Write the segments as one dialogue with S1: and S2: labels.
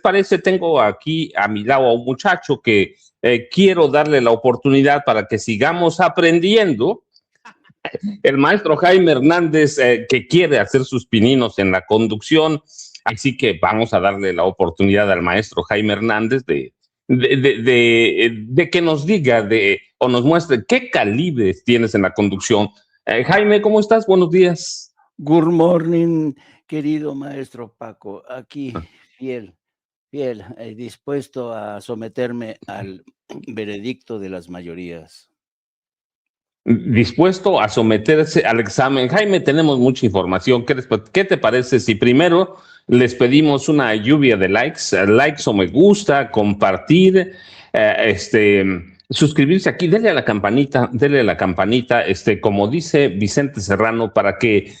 S1: parece? Tengo aquí a mi lado a un muchacho que quiero darle la oportunidad para que sigamos aprendiendo. El maestro Jaime Hernández, que quiere hacer sus pininos en la conducción, así que vamos a darle la oportunidad al maestro Jaime Hernández de que nos diga o nos muestre qué calibres tienes en la conducción. Jaime, ¿cómo estás? Buenos días.
S2: Good morning, querido maestro Paco. Aquí, fiel, dispuesto a someterme al veredicto de las mayorías.
S1: Dispuesto a someterse al examen. Jaime, tenemos mucha información. ¿Qué te parece si primero les pedimos una lluvia de likes o me gusta, compartir, suscribirse aquí, denle a la campanita, como dice Vicente Serrano, para que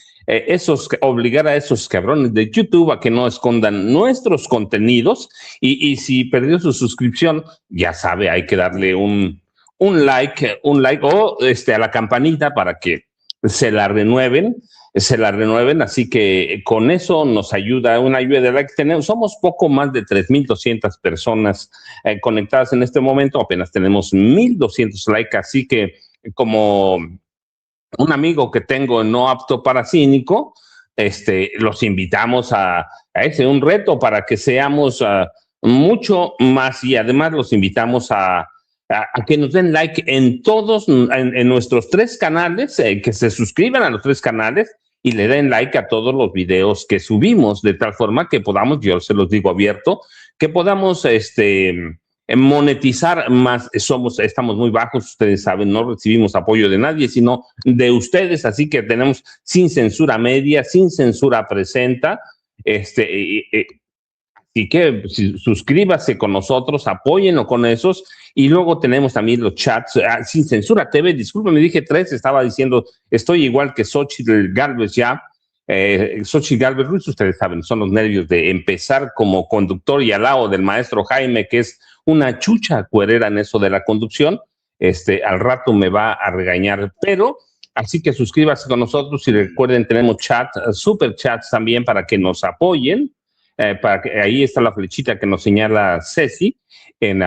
S1: obligar a esos cabrones de YouTube a que no escondan nuestros contenidos y si perdió su suscripción, ya sabe, hay que darle un like o a la campanita para que se la renueven, así que con eso nos ayuda una lluvia de like. Somos poco más de 3,200 personas conectadas en este momento, apenas tenemos 1,200 likes, así que como un amigo que tengo no apto para cínico, los invitamos a un reto para que seamos mucho más y además los invitamos a que nos den like en nuestros 3 canales, que se suscriban a los 3 canales y le den like a todos los videos que subimos, de tal forma que podamos, yo se los digo abierto, que podamos monetizar más. Estamos muy bajos, ustedes saben, no recibimos apoyo de nadie, sino de ustedes, así que tenemos sin censura media, sin censura presenta, así que suscríbase con nosotros, apóyennos con esos. Y luego tenemos también los chats, Sin Censura TV, discúlpeme, dije 3, estaba diciendo, estoy igual que Xochitl Gálvez ya. Xochitl Gálvez Ruiz, ustedes saben, son los nervios de empezar como conductor y al lado del maestro Jaime, que es una chucha cuerera en eso de la conducción. Al rato me va a regañar, pero así que suscríbase con nosotros y recuerden, tenemos super chats también para que nos apoyen. Ahí está la flechita que nos señala Ceci en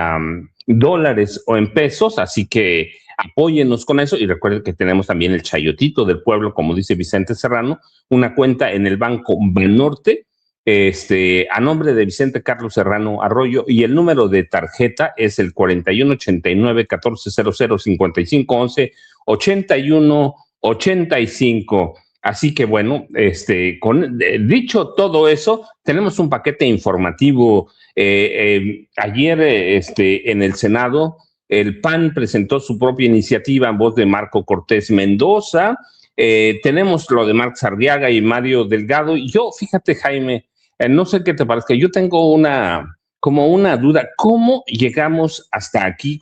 S1: dólares o en pesos, así que apóyennos con eso y recuerden que tenemos también el chayotito del pueblo, como dice Vicente Serrano, una cuenta en el Banco Banorte, a nombre de Vicente Carlos Serrano Arroyo, y el número de tarjeta es el 4189-1400-5511-8185. Así que bueno, dicho todo eso, tenemos un paquete informativo. Ayer en el Senado, el PAN presentó su propia iniciativa en voz de Marco Cortés Mendoza. Tenemos lo de Marx Arriaga y Mario Delgado. Y yo, fíjate, Jaime, no sé qué te parezca, yo tengo como una duda. ¿Cómo llegamos hasta aquí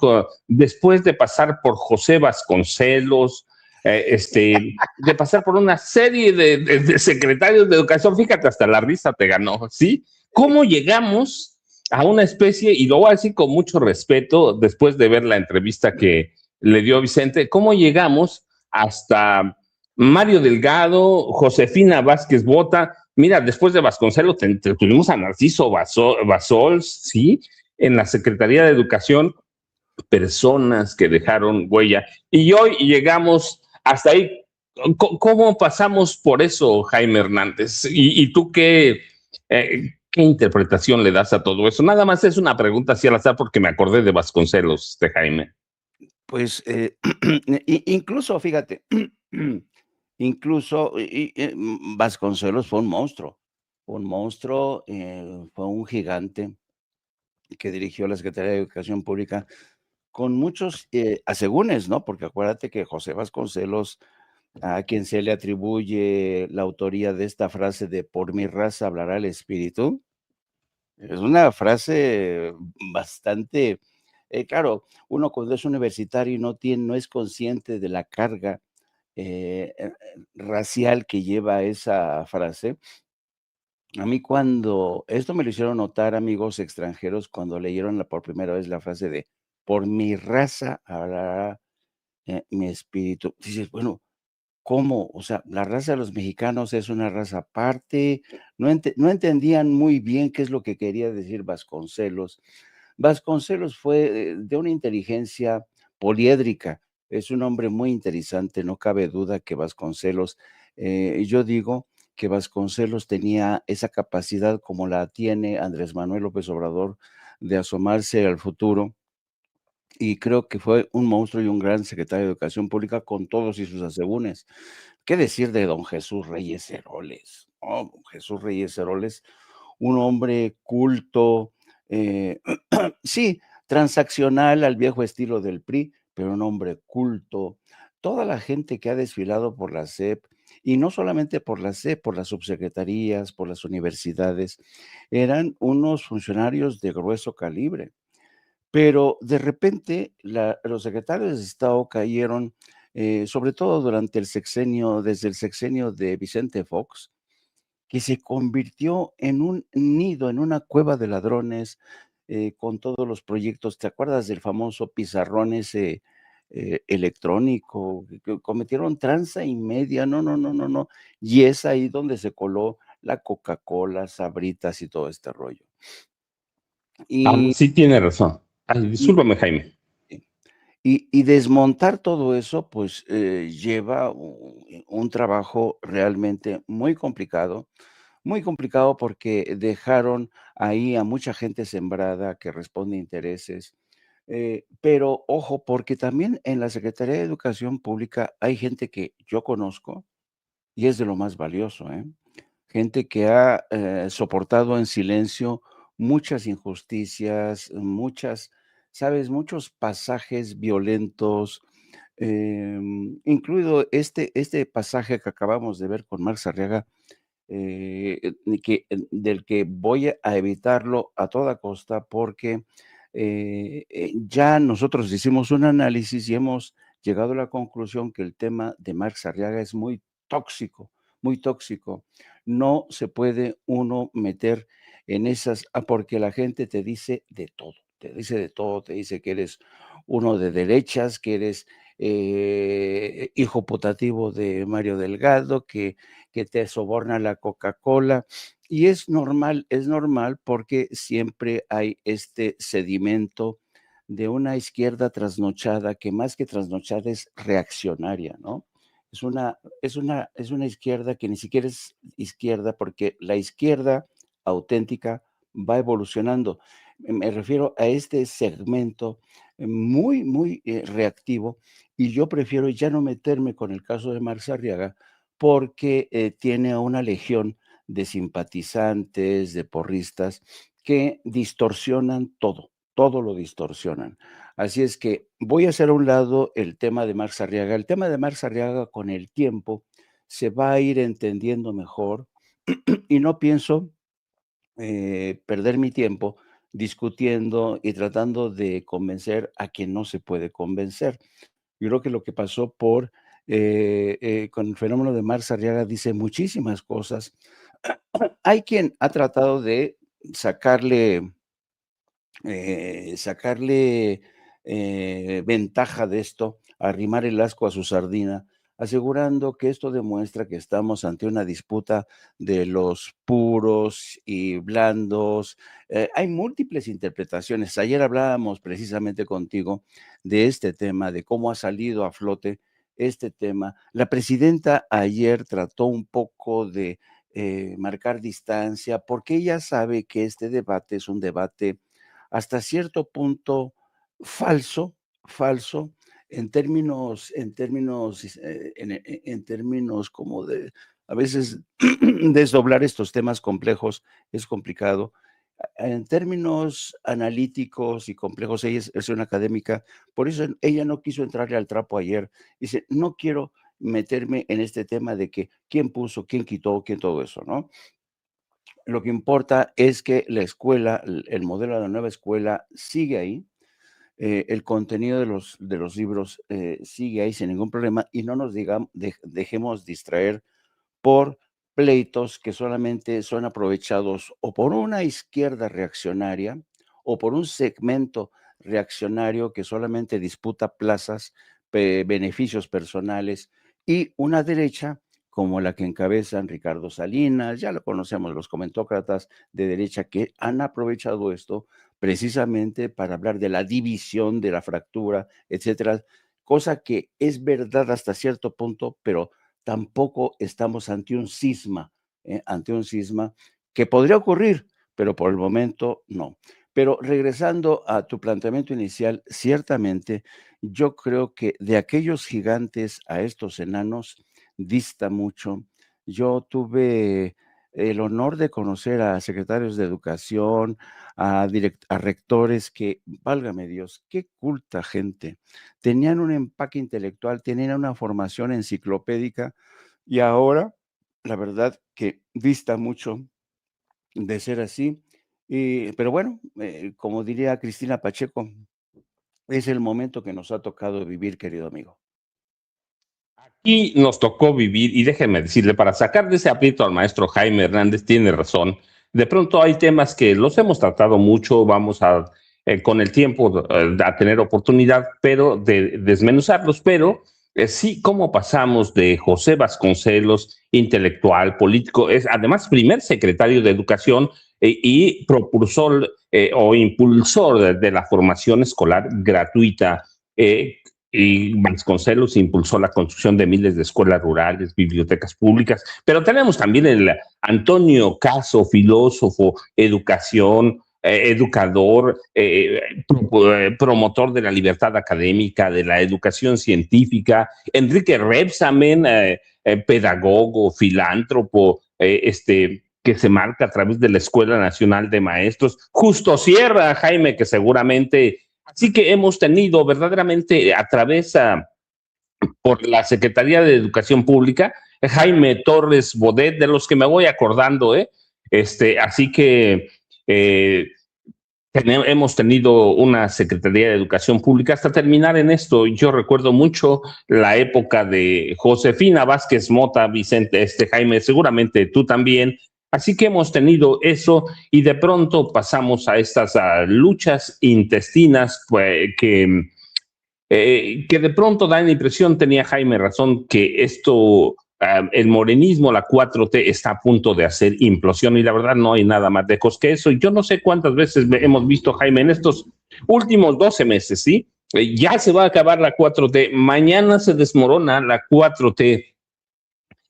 S1: después de pasar por José Vasconcelos, de pasar por una serie de secretarios de educación? Fíjate, hasta la risa te ganó, ¿sí? ¿Cómo llegamos a una especie, y lo voy a decir con mucho respeto, después de ver la entrevista que le dio Vicente, cómo llegamos hasta Mario Delgado, Josefina Vázquez Bota? Mira, después de Vasconcelos tuvimos a Narciso Basols, ¿sí? En la Secretaría de Educación, personas que dejaron huella. Y hoy llegamos hasta ahí. ¿Cómo pasamos por eso, Jaime Hernández? ¿Y tú qué interpretación le das a todo eso? Nada más es una pregunta así al azar porque me acordé de Vasconcelos, Jaime.
S2: Pues incluso, fíjate, incluso Vasconcelos fue un monstruo, fue un gigante que dirigió la Secretaría de Educación Pública con muchos asegúnes, ¿no? Porque acuérdate que José Vasconcelos, a quien se le atribuye la autoría de esta frase de "por mi raza hablará el espíritu", es una frase bastante, claro, uno cuando es universitario y no es consciente de la carga racial que lleva esa frase. A mí cuando, esto me lo hicieron notar amigos extranjeros cuando leyeron por primera vez la frase de "por mi raza hablará mi espíritu", dices, bueno, ¿cómo? O sea, la raza de los mexicanos es una raza aparte, no entendían muy bien qué es lo que quería decir Vasconcelos. Vasconcelos fue de una inteligencia poliédrica, es un hombre muy interesante, no cabe duda que Vasconcelos, yo digo que Vasconcelos tenía esa capacidad como la tiene Andrés Manuel López Obrador de asomarse al futuro, y creo que fue un monstruo y un gran secretario de Educación Pública con todos y sus asegúnes. ¿Qué decir de don Jesús Reyes Heroles? Oh, don Jesús Reyes Heroles, un hombre culto, eh, sí, transaccional al viejo estilo del PRI, pero un hombre culto. Toda la gente que ha desfilado por la SEP, y no solamente por la SEP, por las subsecretarías, por las universidades, eran unos funcionarios de grueso calibre. Pero de repente los secretarios de Estado cayeron, sobre todo durante desde el sexenio de Vicente Fox, que se convirtió en un nido, en una cueva de ladrones, con todos los proyectos. ¿Te acuerdas del famoso pizarrón ese electrónico? Que cometieron tranza y media, no, no, no, no, no. Y es ahí donde se coló la Coca-Cola, Sabritas y todo este rollo. Y,
S1: Sí tiene razón. Ay,
S2: y,
S1: discúlpame, Jaime.
S2: y desmontar todo eso, pues lleva un trabajo realmente muy complicado porque dejaron ahí a mucha gente sembrada que responde a intereses. Pero ojo, porque también en la Secretaría de Educación Pública hay gente que yo conozco y es de lo más valioso, ¿eh? Gente que ha soportado en silencio muchas injusticias, sabes, muchos pasajes violentos, incluido este pasaje que acabamos de ver con Marx Arriaga, del que voy a evitarlo a toda costa porque ya nosotros hicimos un análisis y hemos llegado a la conclusión que el tema de Marx Arriaga es muy tóxico, muy tóxico. No se puede uno meter en esas, porque la gente te dice de todo, te dice de todo, te dice que eres uno de derechas, que eres hijo putativo de Mario Delgado, que te soborna la Coca-Cola. Y es normal porque siempre hay este sedimento de una izquierda trasnochada que más que trasnochada es reaccionaria, ¿no? Es una izquierda que ni siquiera es izquierda porque la izquierda auténtica va evolucionando. Me refiero a este segmento muy, muy reactivo y yo prefiero ya no meterme con el caso de Marx Arriaga porque tiene a una legión de simpatizantes, de porristas, que distorsionan todo, todo lo distorsionan. Así es que voy a hacer a un lado el tema de Marx Arriaga. El tema de Marx Arriaga con el tiempo se va a ir entendiendo mejor y no pienso perder mi tiempo discutiendo y tratando de convencer a quien no se puede convencer. Yo creo que lo que pasó con el fenómeno de Marx Arriaga dice muchísimas cosas. Hay quien ha tratado de sacarle, sacarle ventaja de esto, arrimar el asco a su sardina, asegurando que esto demuestra que estamos ante una disputa de los puros y blandos. Hay múltiples interpretaciones. Ayer hablábamos precisamente contigo de este tema, de cómo ha salido a flote este tema. La presidenta ayer trató un poco de marcar distancia porque ella sabe que este debate es un debate hasta cierto punto falso, falso, en términos como de, a veces desdoblar estos temas complejos es complicado. En términos analíticos y complejos, ella es una académica, por eso ella no quiso entrarle al trapo ayer. Dice, no quiero meterme en este tema de que quién puso, quién quitó, quién todo eso, ¿no? Lo que importa es que la escuela, el modelo de la nueva escuela sigue ahí, el contenido de los libros sigue ahí sin ningún problema y no nos dejemos distraer por pleitos que solamente son aprovechados o por una izquierda reaccionaria o por un segmento reaccionario que solamente disputa plazas, beneficios personales, y una derecha como la que encabezan Ricardo Salinas, ya lo conocemos, los comentócratas de derecha que han aprovechado esto precisamente para hablar de la división, de la fractura, etcétera, cosa que es verdad hasta cierto punto, pero tampoco estamos ante un cisma que podría ocurrir, pero por el momento no. Pero regresando a tu planteamiento inicial, ciertamente yo creo que de aquellos gigantes a estos enanos dista mucho. Yo tuve el honor de conocer a secretarios de educación, a rectores que, válgame Dios, qué culta gente. Tenían un empaque intelectual, tenían una formación enciclopédica y ahora, la verdad que dista mucho de ser así. Pero bueno, como diría Cristina Pacheco, es el momento que nos ha tocado vivir, querido amigo.
S1: Y nos tocó vivir, y déjenme decirle, para sacar de ese aprieto al maestro Jaime Hernández, tiene razón. De pronto hay temas que los hemos tratado mucho, vamos a, con el tiempo, a tener oportunidad, pero de desmenuzarlos, pero sí, cómo pasamos de José Vasconcelos, intelectual, político, es además primer secretario de Educación y propulsor o impulsor de la formación escolar gratuita. Y Vasconcelos impulsó la construcción de miles de escuelas rurales, bibliotecas públicas, pero tenemos también el Antonio Caso, filósofo, educador, promotor de la libertad académica, de la educación científica, Enrique Rebsamen, pedagogo, filántropo, que se marca a través de la Escuela Nacional de Maestros, Justo Sierra, Jaime, que seguramente. Así que hemos tenido verdaderamente a través por la Secretaría de Educación Pública, Jaime Torres Bodet, de los que me voy acordando, así que hemos tenido una Secretaría de Educación Pública hasta terminar en esto. Yo recuerdo mucho la época de Josefina Vázquez Mota, Vicente, Jaime, seguramente tú también. Así que hemos tenido eso y de pronto pasamos a estas luchas intestinas pues, que de pronto da la impresión, tenía Jaime razón, que esto, el morenismo, la 4T, está a punto de hacer implosión y la verdad no hay nada más lejos que eso. Y yo no sé cuántas veces hemos visto, Jaime, en estos últimos 12 meses, ¿sí? Ya se va a acabar la 4T, mañana se desmorona la 4T.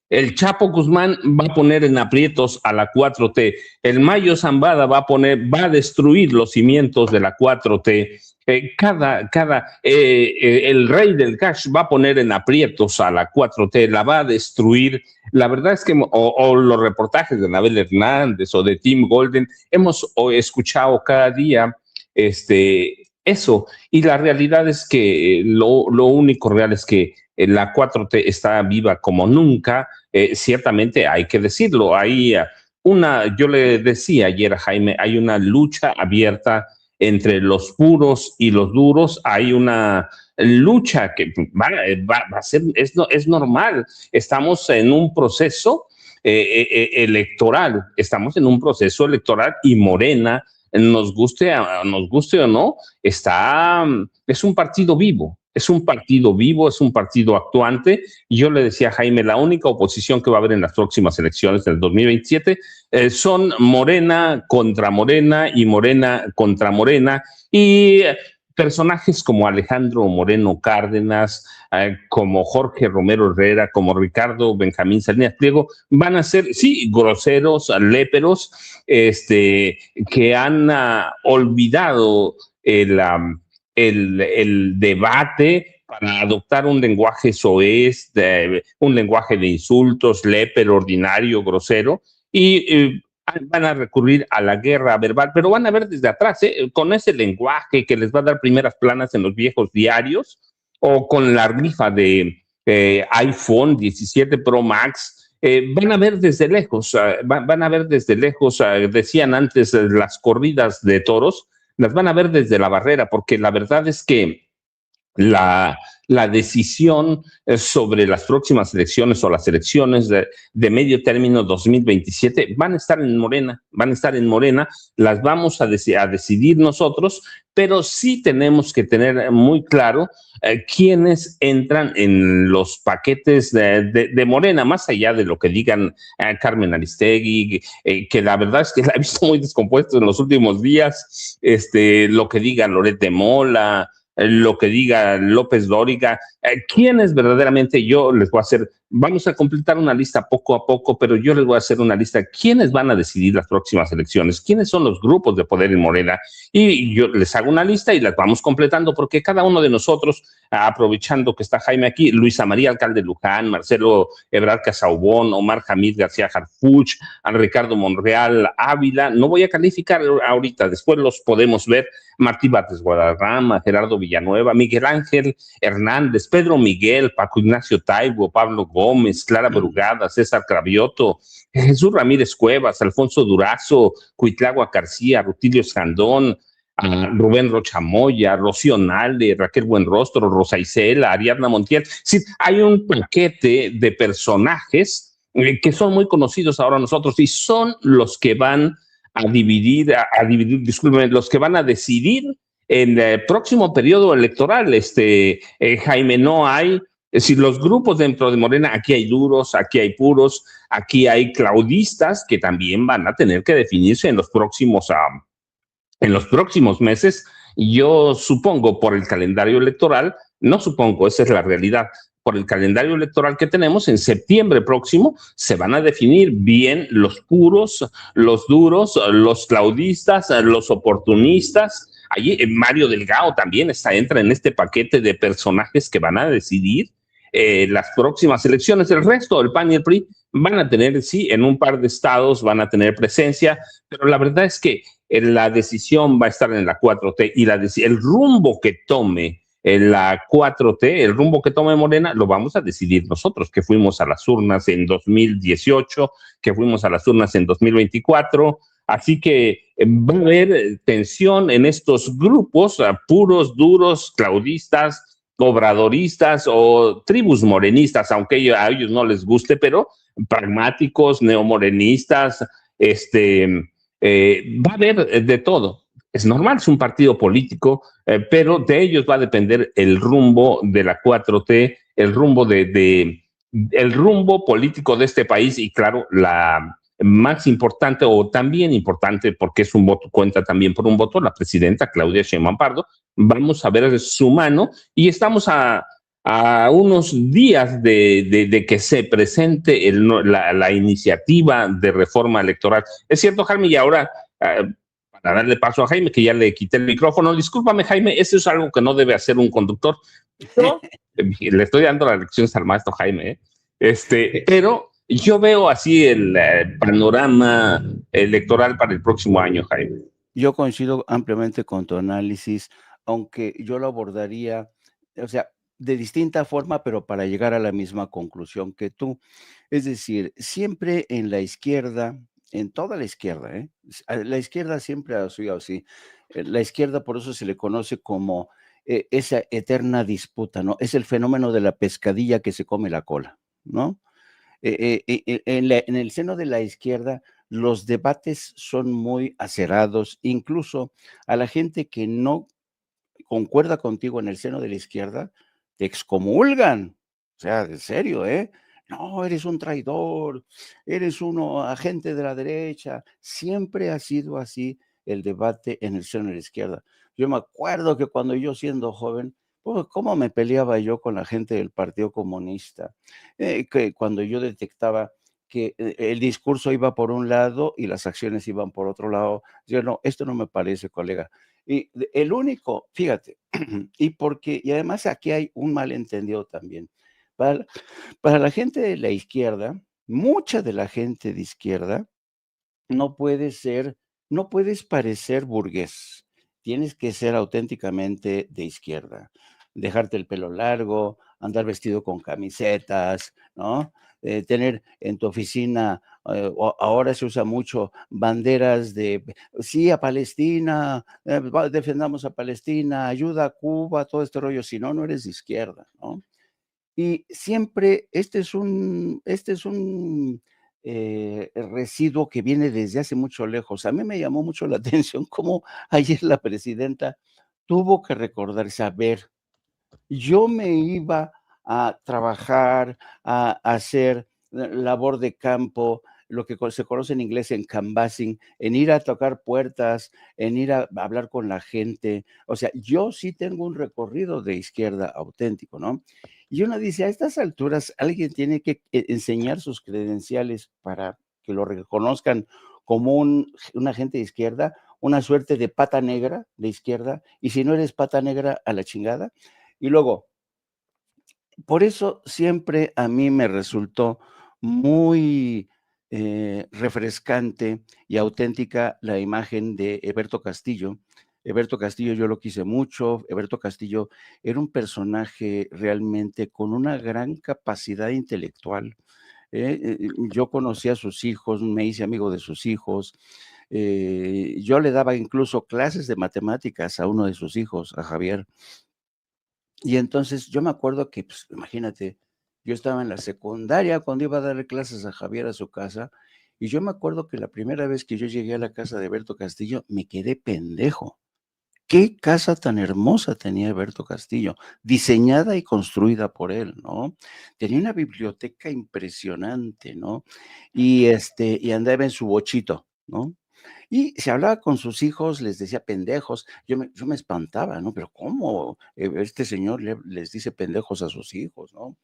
S1: El Chapo Guzmán va a poner en aprietos a la 4T. El Mayo Zambada va a destruir los cimientos de la 4T. El rey del cash va a poner en aprietos a la 4T, la va a destruir. La verdad es que, o los reportajes de Anabel Hernández o de Tim Golden, hemos escuchado cada día eso. Y la realidad es que lo único real es que la 4T está viva como nunca. Ciertamente hay que decirlo. Yo le decía ayer a Jaime, hay una lucha abierta entre los puros y los duros. Hay una lucha que va a ser, es normal. Estamos en un proceso electoral. Estamos en un proceso electoral y Morena, nos guste o no, es un partido vivo. Es un partido vivo, es un partido actuante. Y yo le decía a Jaime, la única oposición que va a haber en las próximas elecciones del 2027 son Morena contra Morena y Morena contra Morena. Y personajes como Alejandro Moreno Cárdenas, como Jorge Romero Herrera, como Ricardo Benjamín Salinas Pliego, van a ser, sí, groseros, léperos, que han olvidado el debate para adoptar un lenguaje soez, un lenguaje de insultos, lépero, ordinario, grosero, y van a recurrir a la guerra verbal, pero van a ver desde atrás, con ese lenguaje que les va a dar primeras planas en los viejos diarios, o con la rifa de iPhone 17 Pro Max, van a ver desde lejos, van a ver desde lejos, decían antes las corridas de toros, las van a ver desde la barrera, porque la verdad es que la, la decisión sobre las próximas elecciones o las elecciones de medio término 2027 van a estar en Morena, las vamos a decidir nosotros, pero sí tenemos que tener muy claro quiénes entran en los paquetes de Morena, más allá de lo que digan Carmen Aristegui, que la verdad es que la he visto muy descompuesto en los últimos días, lo que diga Loret de Mola, lo que diga López Dóriga, quiénes verdaderamente yo les voy a hacer, vamos a completar una lista poco a poco, pero yo les voy a hacer una lista, quiénes van a decidir las próximas elecciones, quiénes son los grupos de poder en Morena, y yo les hago una lista y las vamos completando, porque cada uno de nosotros, aprovechando que está Jaime aquí, Luisa María Alcalde Luján, Marcelo Ebrard Casaubon, Omar Hamid García Harfuch, a Ricardo Monreal Ávila, no voy a calificar ahorita, después los podemos ver, Martí Bates Guadarrama, Gerardo Villanueva, Miguel Ángel Hernández, Pedro Miguel, Paco Ignacio Taibo, Pablo Gómez, Clara Brugada, César Cravioto, Jesús Ramírez Cuevas, Alfonso Durazo, Cuitlagua García, Rutilio Escandón, Rubén Rochamoya, Rocío Nalde, Raquel Buenrostro, Rosa Isela, Ariadna Montiel. Sí, hay un paquete de personajes que son muy conocidos ahora nosotros y son los que van disculpen, los que van a decidir en el próximo periodo electoral. Jaime, no hay, es decir, los grupos dentro de Morena, aquí hay duros, aquí hay puros, aquí hay claudistas que también van a tener que definirse en los próximos meses. Yo supongo por el calendario electoral, no supongo, esa es la realidad, por el calendario electoral que tenemos, en septiembre próximo se van a definir bien los puros, los duros, los claudistas, los oportunistas. Allí Mario Delgado también entra en este paquete de personajes que van a decidir las próximas elecciones. El resto, el PAN y el PRI, van a tener, sí, en un par de estados van a tener presencia, pero la verdad es que la decisión va a estar en la 4T y el rumbo que tome la 4T, el rumbo que tome Morena, lo vamos a decidir nosotros, que fuimos a las urnas en 2018, que fuimos a las urnas en 2024. Así que va a haber tensión en estos grupos, puros, duros, claudistas, obradoristas o tribus morenistas, aunque a ellos no les guste, pero pragmáticos, neomorenistas, va a haber de todo. Es normal, es un partido político, pero de ellos va a depender el rumbo de la 4T, el rumbo político de este país y claro, la más importante o también importante porque es un voto, cuenta también por un voto, la presidenta Claudia Sheinbaum Pardo. Vamos a ver su mano y estamos a unos días de que se presente la iniciativa de reforma electoral. Es cierto, Jaime, y ahora, para darle paso a Jaime, que ya le quité el micrófono, discúlpame, Jaime, eso es algo que no debe hacer un conductor. Yo le estoy dando las lecciones al maestro Jaime, pero yo veo así el panorama electoral para el próximo año, Jaime.
S2: Yo coincido ampliamente con tu análisis, aunque yo lo abordaría, o sea, de distinta forma, pero para llegar a la misma conclusión que tú. Es decir, siempre en la izquierda, en toda la izquierda, la izquierda siempre ha sido así. La izquierda por eso se le conoce como esa eterna disputa, ¿no? Es el fenómeno de la pescadilla que se come la cola, ¿no? En el seno de la izquierda, los debates son muy acerados, incluso a la gente que no concuerda contigo en el seno de la izquierda, te excomulgan. O sea, en serio, ¿eh? No, eres un traidor, eres un agente de la derecha. Siempre ha sido así el debate en el seno de la izquierda. Yo me acuerdo que cuando yo siendo joven, pues, cómo me peleaba yo con la gente del Partido Comunista, que cuando yo detectaba que el discurso iba por un lado y las acciones iban por otro lado, yo no, esto no me parece, colega. Y el único, fíjate, y además aquí hay un malentendido también. Para, para la gente de la izquierda, mucha de la gente de izquierda no no puedes parecer burgués. Tienes que ser auténticamente de izquierda. Dejarte el pelo largo, andar vestido con camisetas, ¿no? Tener en tu oficina ahora se usa mucho banderas de sí a Palestina, defendamos a Palestina, ayuda a Cuba, todo este rollo, si no, no eres de izquierda, ¿no? Y siempre este es un residuo que viene desde hace mucho lejos. A mí me llamó mucho la atención cómo ayer la presidenta tuvo que recordarse, a ver, yo me iba a trabajar, a hacer labor de campo, lo que se conoce en inglés en canvassing, en ir a tocar puertas, en ir a hablar con la gente. O sea, yo sí tengo un recorrido de izquierda auténtico, ¿no? Y uno dice, a estas alturas alguien tiene que enseñar sus credenciales para que lo reconozcan como un agente de izquierda, una suerte de pata negra de izquierda, y si no eres pata negra, a la chingada. Y luego, por eso siempre a mí me resultó muy refrescante y auténtica la imagen de Heberto Castillo. Heberto Castillo yo lo quise mucho. Heberto Castillo era un personaje realmente con una gran capacidad intelectual. Yo conocí a sus hijos, me hice amigo de sus hijos. Yo le daba incluso clases de matemáticas a uno de sus hijos, a Javier. Y entonces yo me acuerdo que, pues, imagínate, yo estaba en la secundaria cuando iba a darle clases a Javier a su casa, y yo me acuerdo que la primera vez que yo llegué a la casa de Berto Castillo, me quedé pendejo. Qué casa tan hermosa tenía Berto Castillo, diseñada y construida por él, ¿no? Tenía una biblioteca impresionante, ¿no? Y andaba en su bochito, ¿no? Y se hablaba con sus hijos, les decía pendejos. Yo me espantaba, ¿no? Pero ¿cómo este señor les dice pendejos a sus hijos, ¿no?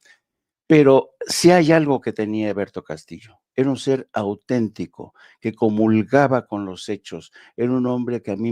S2: Pero sí hay algo que tenía Eberto Castillo. Era un ser auténtico, que comulgaba con los hechos. Era un hombre que a mí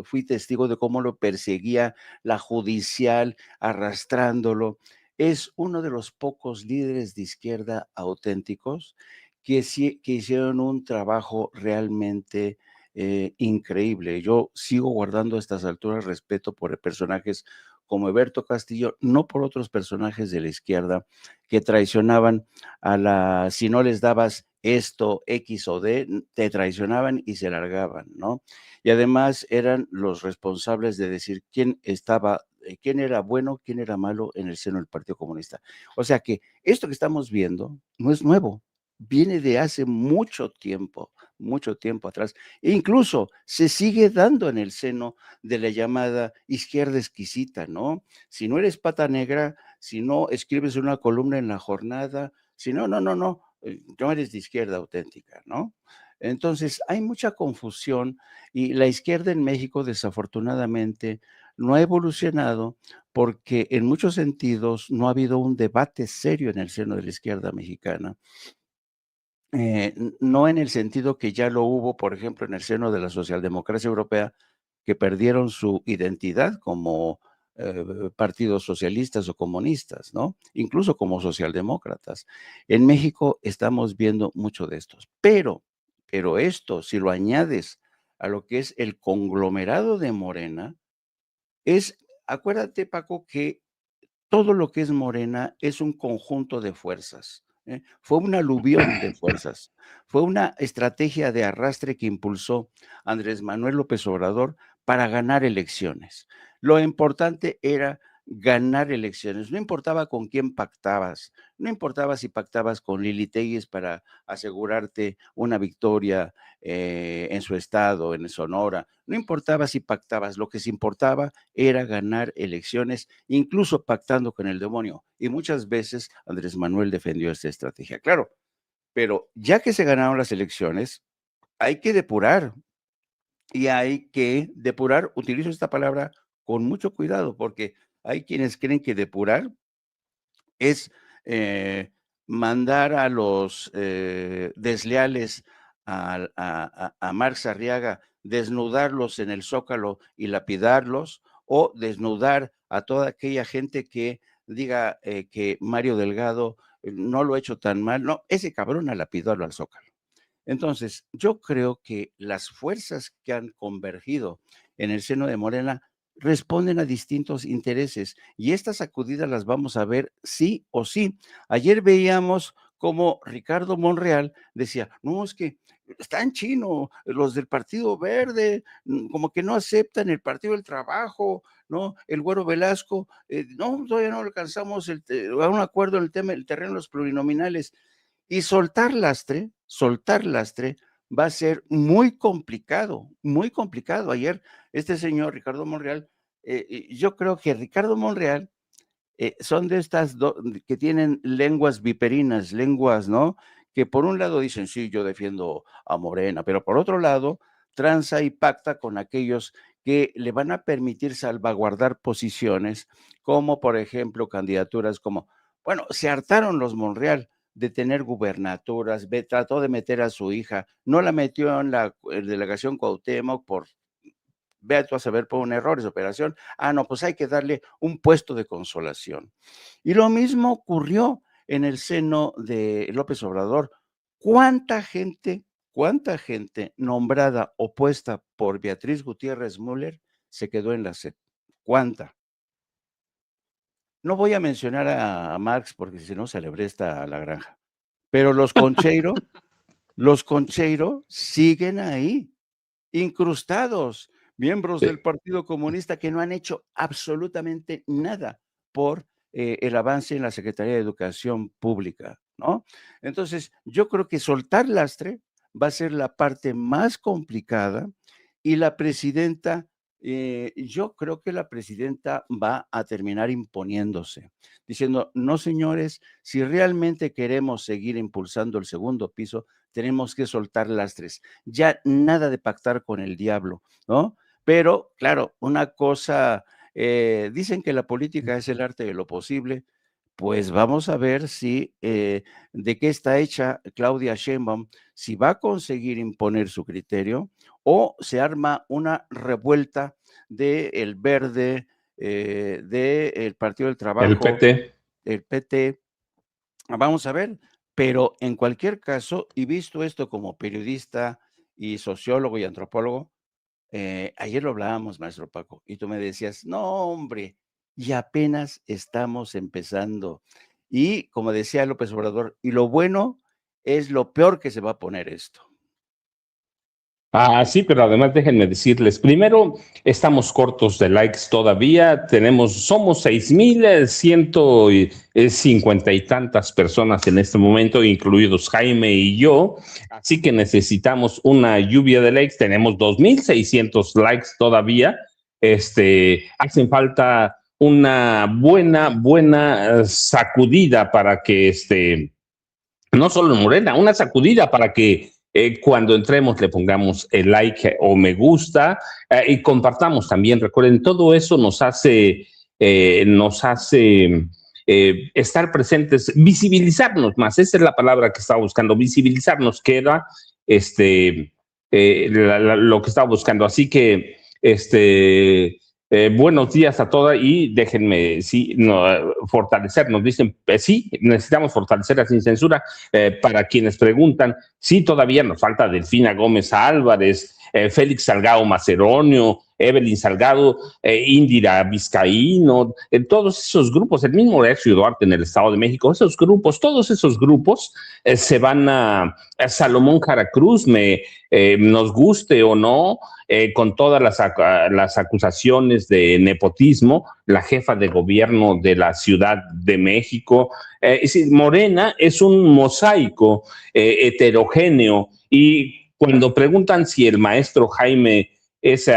S2: fui testigo de cómo lo perseguía la judicial, arrastrándolo. Es uno de los pocos líderes de izquierda auténticos que hicieron un trabajo realmente increíble. Yo sigo guardando a estas alturas respeto por personajes como Eberto Castillo, no por otros personajes de la izquierda que traicionaban si no les dabas esto, X o D, te traicionaban y se largaban, ¿no? Y además eran los responsables de decir quién era bueno, quién era malo en el seno del Partido Comunista. O sea que esto que estamos viendo no es nuevo, viene de hace mucho tiempo atrás. E incluso se sigue dando en el seno de la llamada izquierda exquisita, ¿no? Si no eres pata negra, si no escribes una columna en La Jornada, si no, no eres de izquierda auténtica, ¿no? Entonces, hay mucha confusión y la izquierda en México, desafortunadamente, no ha evolucionado porque en muchos sentidos no ha habido un debate serio en el seno de la izquierda mexicana. No en el sentido que ya lo hubo, por ejemplo, en el seno de la socialdemocracia europea, que perdieron su identidad como partidos socialistas o comunistas, ¿no? Incluso como socialdemócratas. En México estamos viendo mucho de estos, pero esto, si lo añades a lo que es el conglomerado de Morena, acuérdate, Paco, que todo lo que es Morena es un conjunto de fuerzas. Fue un aluvión de fuerzas, fue una estrategia de arrastre que impulsó Andrés Manuel López Obrador para ganar elecciones. Lo importante era ganar elecciones, no importaba con quién pactabas, no importaba si pactabas con Lili Téllez para asegurarte una victoria en su estado, en Sonora, no importaba si pactabas, lo que se importaba era ganar elecciones, incluso pactando con el demonio. Y muchas veces Andrés Manuel defendió esta estrategia. Claro, pero ya que se ganaron las elecciones, hay que depurar. Y hay que depurar, utilizo esta palabra con mucho cuidado, porque hay quienes creen que depurar es mandar a los desleales a Marx Arriaga, desnudarlos en el Zócalo y lapidarlos, o desnudar a toda aquella gente que diga que Mario Delgado no lo ha hecho tan mal. No, ese cabrón a lapidarlo al Zócalo. Entonces, yo creo que las fuerzas que han convergido en el seno de Morena responden a distintos intereses y estas sacudidas las vamos a ver sí o sí. Ayer veíamos como Ricardo Monreal decía, no, es que están chino, los del Partido Verde, como que no aceptan el Partido del Trabajo, ¿no? El Güero Velasco, no, todavía no alcanzamos a un acuerdo en el tema, el terreno de los plurinominales. Y soltar lastre va a ser muy complicado, muy complicado. Ayer este señor Ricardo Monreal, yo creo que Ricardo Monreal son de estas que tienen lenguas viperinas, lenguas, ¿no? Que por un lado dicen, sí, yo defiendo a Morena, pero por otro lado, tranza y pacta con aquellos que le van a permitir salvaguardar posiciones, como por ejemplo candidaturas como, bueno, se hartaron los Monreal de tener gubernaturas, trató de meter a su hija, no la metió en la delegación Cuauhtémoc por vea tú a saber por un error, esa operación. Ah, no, pues hay que darle un puesto de consolación. Y lo mismo ocurrió en el seno de López Obrador. ¿Cuánta gente nombrada o puesta por Beatriz Gutiérrez Müller se quedó en la SEP? ¿Cuánta? No voy a mencionar a Marx porque si no se le presta a la granja, pero los Concheiro siguen ahí, incrustados, miembros del Partido Comunista que no han hecho absolutamente nada por el avance en la Secretaría de Educación Pública, ¿no? Entonces, yo creo que soltar lastre va a ser la parte más complicada y la presidenta, yo creo que la presidenta va a terminar imponiéndose, diciendo, no señores, si realmente queremos seguir impulsando el segundo piso, tenemos que soltar lastres, ya nada de pactar con el diablo, ¿no? Pero, claro, una cosa, dicen que la política es el arte de lo posible, pues vamos a ver si, de qué está hecha Claudia Sheinbaum, si va a conseguir imponer su criterio o se arma una revuelta del Verde, del Partido del
S1: El
S2: Trabajo,
S1: PT.
S2: el PT. Vamos a ver, pero en cualquier caso, y visto esto como periodista y sociólogo y antropólogo, ayer lo hablábamos, maestro Paco, y tú me decías, no, hombre, y apenas estamos empezando. Y como decía López Obrador, y lo bueno es lo peor que se va a poner esto.
S1: Ah, sí, pero además déjenme decirles, primero, estamos cortos de likes todavía, somos 6,150 y tantas personas en este momento, incluidos Jaime y yo, así que necesitamos una lluvia de likes, tenemos 2,600 likes todavía, hacen falta una buena sacudida para que no solo en Morena, una sacudida para que cuando entremos le pongamos el like o me gusta y compartamos también. Recuerden, todo eso nos hace estar presentes, visibilizarnos más. Esa es la palabra que estaba buscando, visibilizarnos, que era lo que estaba buscando. Así que buenos días a todas y déjenme fortalecernos. Dicen, sí, necesitamos fortalecer a Sin Censura. Para quienes preguntan, sí, todavía nos falta Delfina Gómez Álvarez, Félix Salgado Macedonio, Evelyn Salgado, Indira Vizcaíno, todos esos grupos, el mismo Horacio Duarte en el Estado de México, todos esos grupos se van a Salomón Jara Cruz, nos guste o no, con todas las acusaciones de nepotismo, la jefa de gobierno de la Ciudad de México. Morena es un mosaico heterogéneo y cuando preguntan si el maestro Jaime es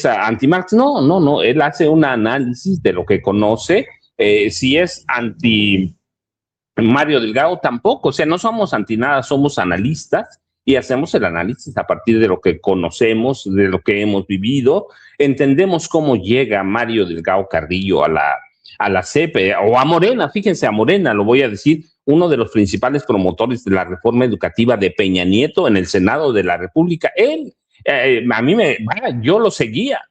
S1: anti-Marx, no, él hace un análisis de lo que conoce, si es anti Mario Delgado tampoco, o sea, no somos anti nada, somos analistas y hacemos el análisis a partir de lo que conocemos, de lo que hemos vivido, entendemos cómo llega Mario Delgado Carrillo a la CEP o a Morena, fíjense, a Morena, lo voy a decir, uno de los principales promotores de la reforma educativa de Peña Nieto en el Senado de la República, él, yo lo seguía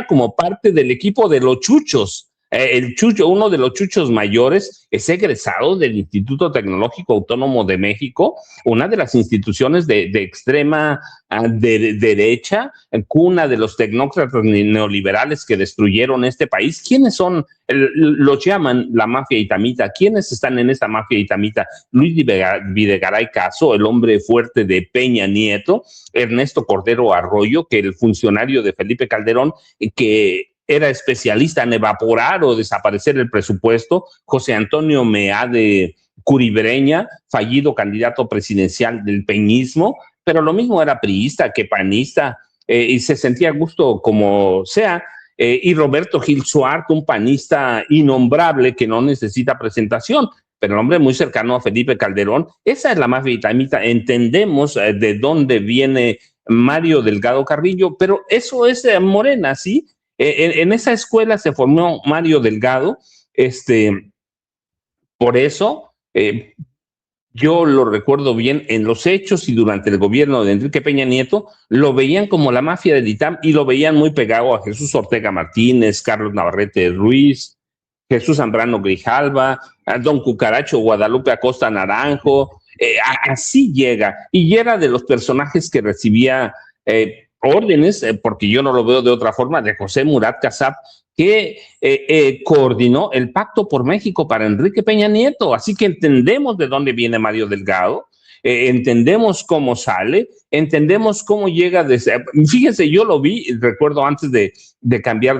S1: como parte del equipo de los chuchos, El Chucho, uno de los Chuchos mayores, es egresado del Instituto Tecnológico Autónomo de México, una de las instituciones de extrema derecha, cuna de los tecnócratas neoliberales que destruyeron este país. ¿Quiénes son? Los llaman la mafia itamita. ¿Quiénes están en esta mafia itamita? Luis Videgaray Caso, el hombre fuerte de Peña Nieto, Ernesto Cordero Arroyo, que el funcionario de Felipe Calderón, que era especialista en evaporar o desaparecer el presupuesto, José Antonio Meade Curibreña, fallido candidato presidencial del peñismo, pero lo mismo era priista que panista, y se sentía a gusto como sea. Y Roberto Gil Suárez, un panista innombrable que no necesita presentación, pero el hombre muy cercano a Felipe Calderón. Esa es la mafia itamita. Entendemos de dónde viene Mario Delgado Carrillo, pero eso es Morena, ¿sí? En esa escuela se formó Mario Delgado, por eso yo lo recuerdo bien en los hechos y durante el gobierno de Enrique Peña Nieto, lo veían como la mafia del ITAM y lo veían muy pegado a Jesús Ortega Martínez, Carlos Navarrete Ruiz, Jesús Zambrano Grijalva, a don Cucaracho Guadalupe Acosta Naranjo. Así llega, y era de los personajes que recibía órdenes, porque yo no lo veo de otra forma, de José Murat Kassab, que coordinó el Pacto por México para Enrique Peña Nieto. Así que entendemos de dónde viene Mario Delgado, entendemos cómo sale, entendemos cómo llega desde... Fíjense, yo lo vi, recuerdo antes de cambiar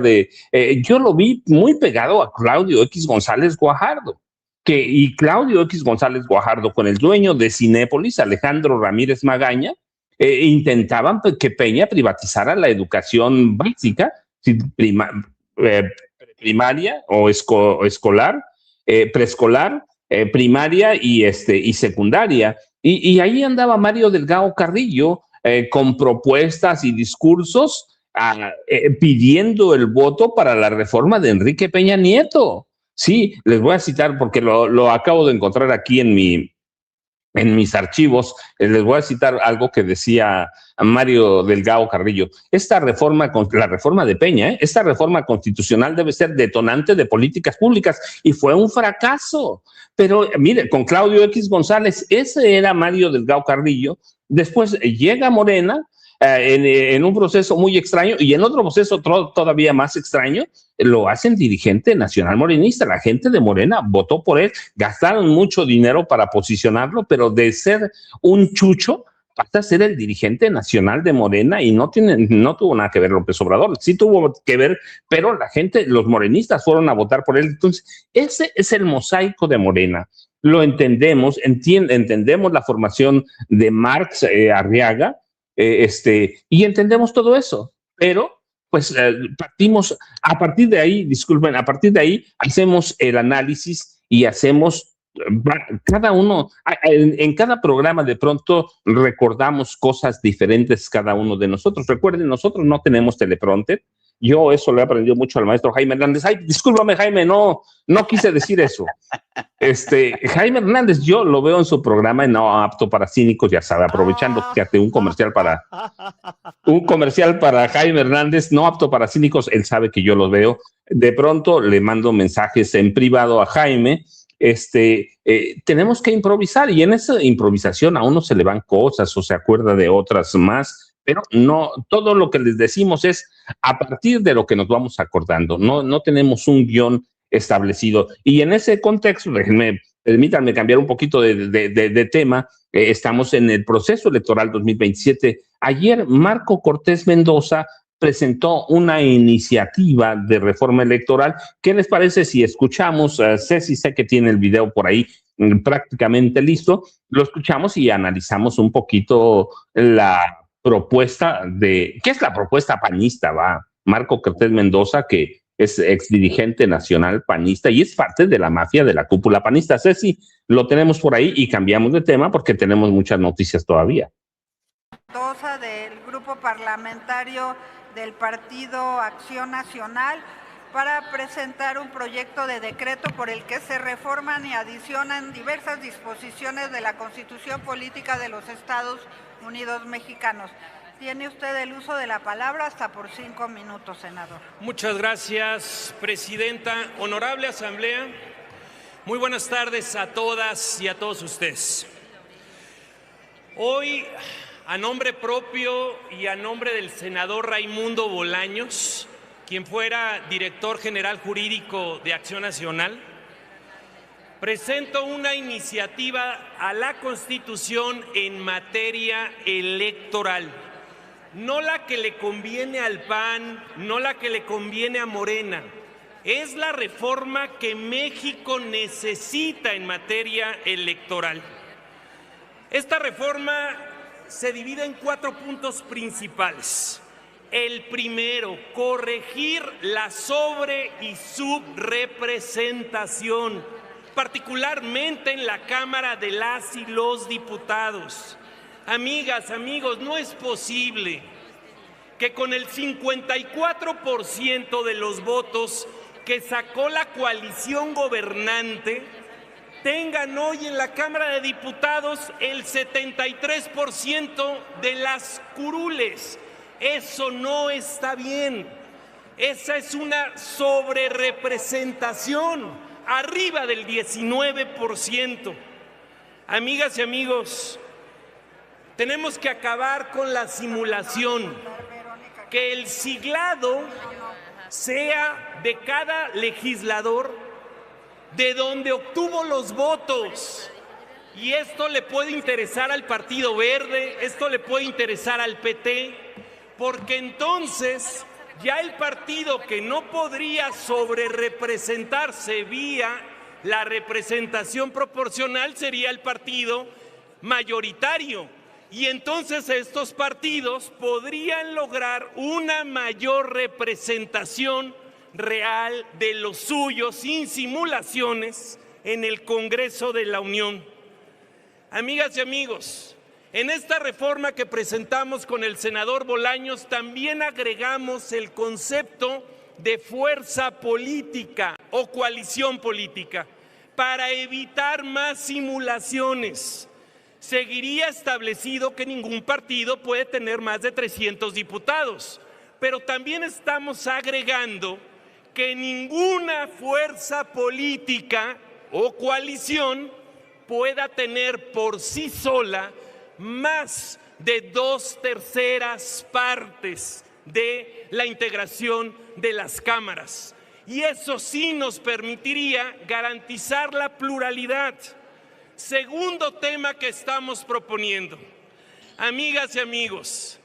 S1: yo lo vi muy pegado a Claudio X González Guajardo. Y Claudio X González Guajardo, con el dueño de Cinépolis, Alejandro Ramírez Magaña, intentaban que Peña privatizara la educación básica, primaria o escolar, preescolar, primaria y secundaria. Y ahí andaba Mario Delgado Carrillo con propuestas y discursos pidiendo el voto para la reforma de Enrique Peña Nieto. Sí, les voy a citar porque lo acabo de encontrar aquí en mis archivos. Les voy a citar algo que decía Mario Delgado Carrillo. La reforma de Peña, esta reforma constitucional debe ser detonante de políticas públicas, y fue un fracaso. Pero mire, con Claudio X González, ese era Mario Delgado Carrillo. Después llega Morena, en un proceso muy extraño, y en otro proceso todavía más extraño, lo hacen dirigente nacional morenista. La gente de Morena votó por él, gastaron mucho dinero para posicionarlo, pero de ser un chucho pasa a ser el dirigente nacional de Morena, y no tuvo nada que ver López Obrador. Sí tuvo que ver, pero la gente, los morenistas fueron a votar por él. Entonces, ese es el mosaico de Morena. Lo entendemos, entendemos la formación de Marx Arriaga, y entendemos todo eso, pero pues partimos a partir de ahí, disculpen, a partir de ahí hacemos el análisis y hacemos cada uno, en cada programa de pronto recordamos cosas diferentes cada uno de nosotros. Recuerden, nosotros no tenemos teleprompter. Yo eso le he aprendido mucho al maestro Jaime Hernández. Ay, discúlpame, Jaime, no quise decir eso. Jaime Hernández, yo lo veo en su programa en No Apto para Cínicos, ya sabe, aprovechando que hace un comercial para Jaime Hernández, No Apto para Cínicos. Él sabe que yo lo veo. De pronto le mando mensajes en privado a Jaime. Tenemos que improvisar, y en esa improvisación a uno se le van cosas o se acuerda de otras más, pero no, todo lo que les decimos es a partir de lo que nos vamos acordando. No tenemos un guión establecido, y en ese contexto, permítanme cambiar un poquito de tema. Estamos en el proceso electoral 2027. Ayer Marco Cortés Mendoza presentó una iniciativa de reforma electoral. ¿Qué les parece si escuchamos? Ceci, sé que tiene el video por ahí prácticamente listo. Lo escuchamos y analizamos un poquito la propuesta ¿qué es la propuesta panista? Marco Cortés Mendoza, que es exdirigente nacional panista y es parte de la mafia de la cúpula panista. Ceci, lo tenemos por ahí y cambiamos de tema porque tenemos muchas noticias todavía.
S3: Del grupo parlamentario del Partido Acción Nacional para presentar un proyecto de decreto por el que se reforman y adicionan diversas disposiciones de la Constitución Política de los Estados Unidos Mexicanos. Tiene usted el uso de la palabra hasta por 5 minutos, senador.
S4: Muchas gracias, presidenta. Honorable Asamblea, muy buenas tardes a todas y a todos ustedes. Hoy, a nombre propio y a nombre del senador Raimundo Bolaños, quien fuera director general jurídico de Acción Nacional, presento una iniciativa a la Constitución en materia electoral. No la que le conviene al PAN, no la que le conviene a Morena. Es la reforma que México necesita en materia electoral. Esta reforma se divide en 4 puntos principales. El primero, corregir la sobre- y subrepresentación, particularmente en la Cámara de las y los Diputados. Amigas, amigos, no es posible que con el 54% de los votos que sacó la coalición gobernante tengan hoy en la Cámara de Diputados el 73% de las curules. Eso no está bien. Esa es una sobrerepresentación, arriba del 19%. Amigas y amigos, tenemos que acabar con la simulación, que el siglado sea de cada legislador de donde obtuvo los votos. Y esto le puede interesar al Partido Verde, esto le puede interesar al PT, porque entonces ya el partido que no podría sobrerepresentarse vía la representación proporcional sería el partido mayoritario. Y entonces estos partidos podrían lograr una mayor representación real de los suyos, sin simulaciones, en el Congreso de la Unión. Amigas y amigos, en esta reforma que presentamos con el senador Bolaños también agregamos el concepto de fuerza política o coalición política para evitar más simulaciones. Seguiría establecido que ningún partido puede tener más de 300 diputados, pero también estamos agregando que ninguna fuerza política o coalición pueda tener por sí sola más de 2/3 partes de la integración de las cámaras. Y eso sí nos permitiría garantizar la pluralidad. Segundo tema que estamos proponiendo. Amigas y amigos,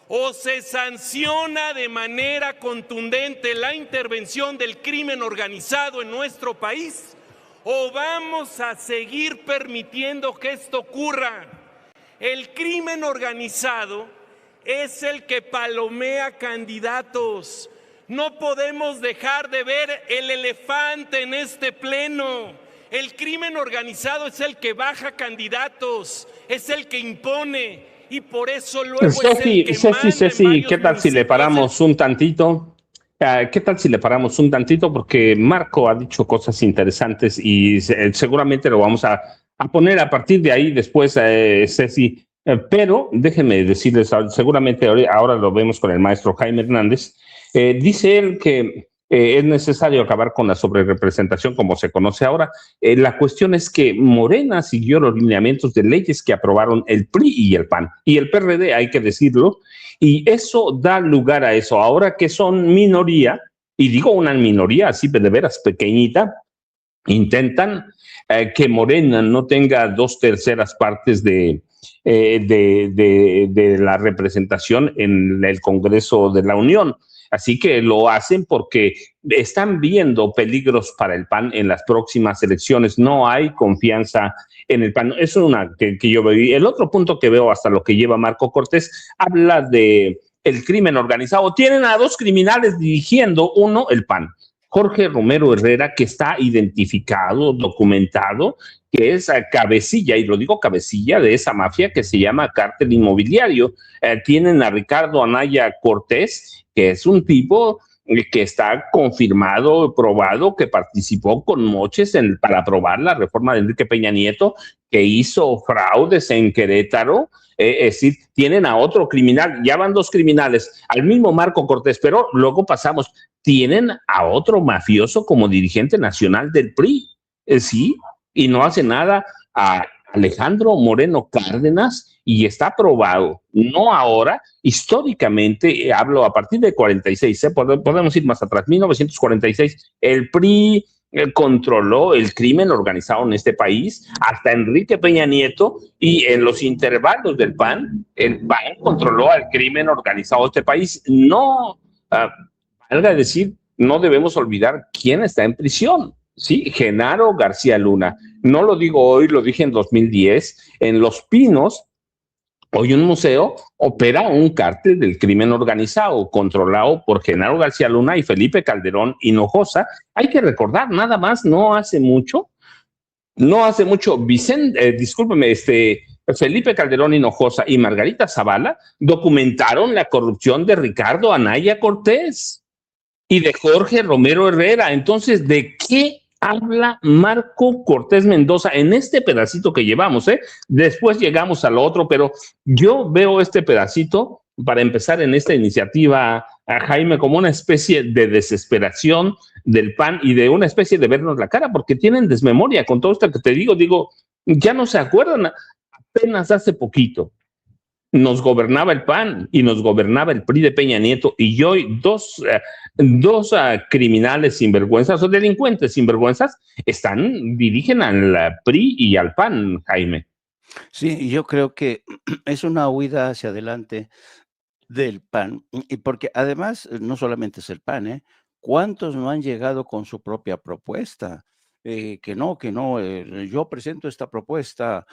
S4: o se sanciona de manera contundente la intervención del crimen organizado en nuestro país, o vamos a seguir permitiendo que esto ocurra. El crimen organizado es el que palomea candidatos. No podemos dejar de ver el elefante en este pleno. El crimen organizado es el que baja candidatos, es el que impone, y por eso luego es el que
S1: Ceci, ¿qué tal si le paramos un tantito? ¿Qué tal si le paramos un tantito? Porque Marco ha dicho cosas interesantes y seguramente lo vamos a poner a partir de ahí después, Ceci. Pero déjenme decirles, seguramente ahora lo vemos con el maestro Jaime Hernández. Dice él que es necesario acabar con la sobrerepresentación como se conoce ahora. La cuestión es que Morena siguió los lineamientos de leyes que aprobaron el PRI y el PAN. Y el PRD, hay que decirlo, y eso da lugar a eso. Ahora que son minoría, y digo una minoría así de veras pequeñita, intentan que Morena no tenga 2/3 partes de la representación en el Congreso de la Unión. Así que lo hacen porque están viendo peligros para el PAN en las próximas elecciones. No hay confianza en el PAN. Eso es una que yo veo. Y el otro punto que veo, hasta lo que lleva Marco Cortés, habla de el crimen organizado. Tienen a 2 criminales dirigiendo, uno, el PAN. Jorge Romero Herrera, que está identificado, documentado, que es cabecilla, y lo digo cabecilla, de esa mafia que se llama Cártel Inmobiliario. Tienen a Ricardo Anaya Cortés, que es un tipo que está confirmado, probado, que participó con moches para aprobar la reforma de Enrique Peña Nieto, que hizo fraudes en Querétaro, Es decir, tienen a otro criminal, ya van 2 criminales, al mismo Marco Cortés, pero luego pasamos, tienen a otro mafioso como dirigente nacional del PRI, sí, y no hace nada a Alejandro Moreno Cárdenas, y está probado, no ahora, históricamente, hablo a partir de 46, podemos ir más atrás, 1946, el PRI controló el crimen organizado en este país, hasta Enrique Peña Nieto, y en los intervalos del PAN, el PAN controló al crimen organizado de este país. No, valga decir, no debemos olvidar quién está en prisión. Sí, Genaro García Luna. No lo digo hoy, lo dije en 2010. En Los Pinos, hoy un museo opera un cártel del crimen organizado controlado por Genaro García Luna y Felipe Calderón Hinojosa. Hay que recordar, nada más, no hace mucho, Felipe Calderón Hinojosa y Margarita Zavala documentaron la corrupción de Ricardo Anaya Cortés y de Jorge Romero Herrera. Entonces, ¿de qué habla Marco Cortés Mendoza en este pedacito que llevamos? Después llegamos a lo otro, pero yo veo este pedacito, para empezar en esta iniciativa, a Jaime, como una especie de desesperación del PAN y de una especie de vernos la cara, porque tienen desmemoria con todo esto que te digo, ya no se acuerdan. Apenas hace poquito nos gobernaba el PAN y nos gobernaba el PRI de Peña Nieto, y hoy dos criminales sinvergüenzas o delincuentes sinvergüenzas dirigen al PRI y al PAN, Jaime.
S2: Sí, yo creo que es una huida hacia adelante del PAN, y porque además no solamente es el PAN, ¿cuántos no han llegado con su propia propuesta? Que no, yo presento esta propuesta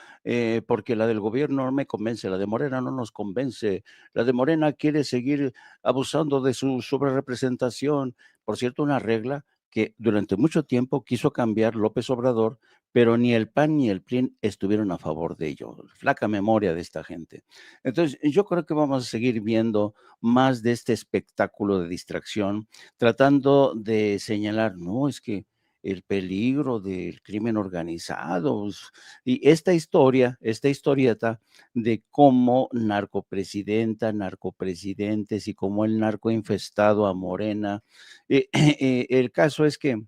S2: porque la del gobierno no me convence, la de Morena no nos convence, la de Morena quiere seguir abusando de su sobrerepresentación. Por cierto, una regla que durante mucho tiempo quiso cambiar López Obrador, pero ni el PAN ni el PRI estuvieron a favor de ello. Flaca memoria de esta gente. Entonces, yo creo que vamos a seguir viendo más de este espectáculo de distracción, tratando de señalar, no, es que el peligro del crimen organizado, y esta historieta de cómo narcopresidentes y cómo el narco ha infestado a Morena. El caso es que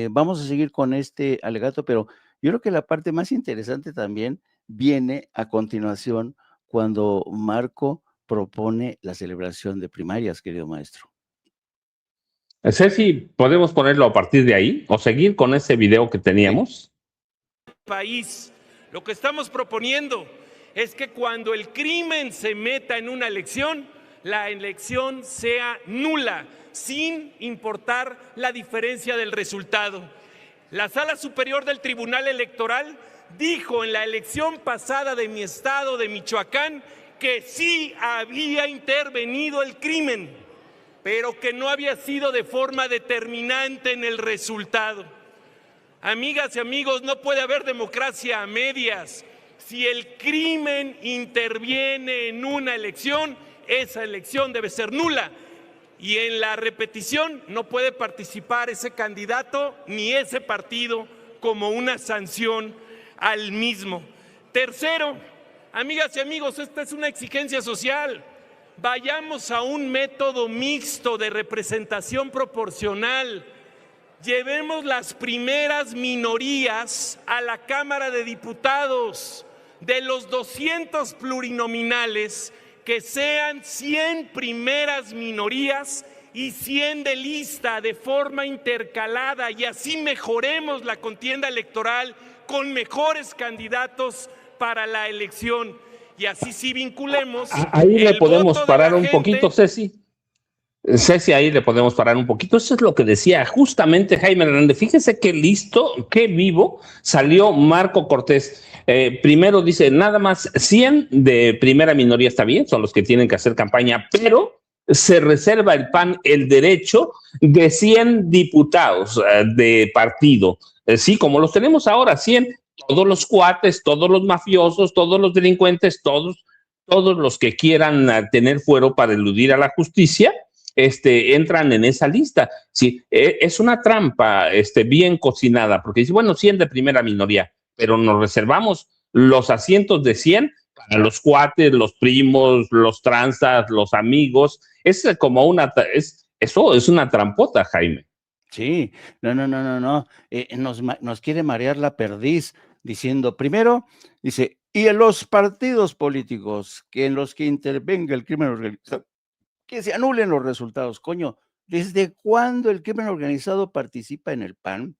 S2: vamos a seguir con este alegato, pero yo creo que la parte más interesante también viene a continuación cuando Marco propone la celebración de primarias, querido maestro.
S1: Ceci, ¿podemos ponerlo a partir de ahí o seguir con ese video que teníamos?
S4: País, lo que estamos proponiendo es que cuando el crimen se meta en una elección, la elección sea nula, sin importar la diferencia del resultado. La Sala Superior del Tribunal Electoral dijo en la elección pasada de mi estado, de Michoacán, que sí había intervenido el crimen, pero que no había sido de forma determinante en el resultado. Amigas y amigos, no puede haber democracia a medias. Si el crimen interviene en una elección, esa elección debe ser nula. Y en la repetición no puede participar ese candidato ni ese partido como una sanción al mismo. Tercero, amigas y amigos, esta es una exigencia social. Vayamos a un método mixto de representación proporcional. Llevemos las primeras minorías a la Cámara de Diputados. De los 200 plurinominales, que sean 100 primeras minorías y 100 de lista de forma intercalada, y así mejoremos la contienda electoral con mejores candidatos para la elección. Y así sí vinculemos.
S1: Ahí le podemos parar un poquito, Ceci. Ceci, ahí le podemos parar un poquito. Eso es lo que decía justamente Jaime Hernández. Fíjese qué listo, qué vivo salió Marco Cortés. Primero dice, nada más 100 de primera minoría está bien, son los que tienen que hacer campaña, pero se reserva el PAN el derecho de 100 diputados de partido. Sí, como los tenemos ahora, 100. Todos los cuates, todos los mafiosos, todos los delincuentes, todos los que quieran tener fuero para eludir a la justicia, entran en esa lista. Sí, es una trampa bien cocinada, porque dice, bueno, 100 de primera minoría, pero nos reservamos los asientos de 100 para a los cuates, los primos, los tranzas, los amigos. Es como eso es una trampota, Jaime.
S2: Sí, no. Nos quiere marear la perdiz diciendo, primero, dice, y en los partidos políticos que en los que intervenga el crimen organizado, que se anulen los resultados. Coño, ¿desde cuándo el crimen organizado participa en el PAN?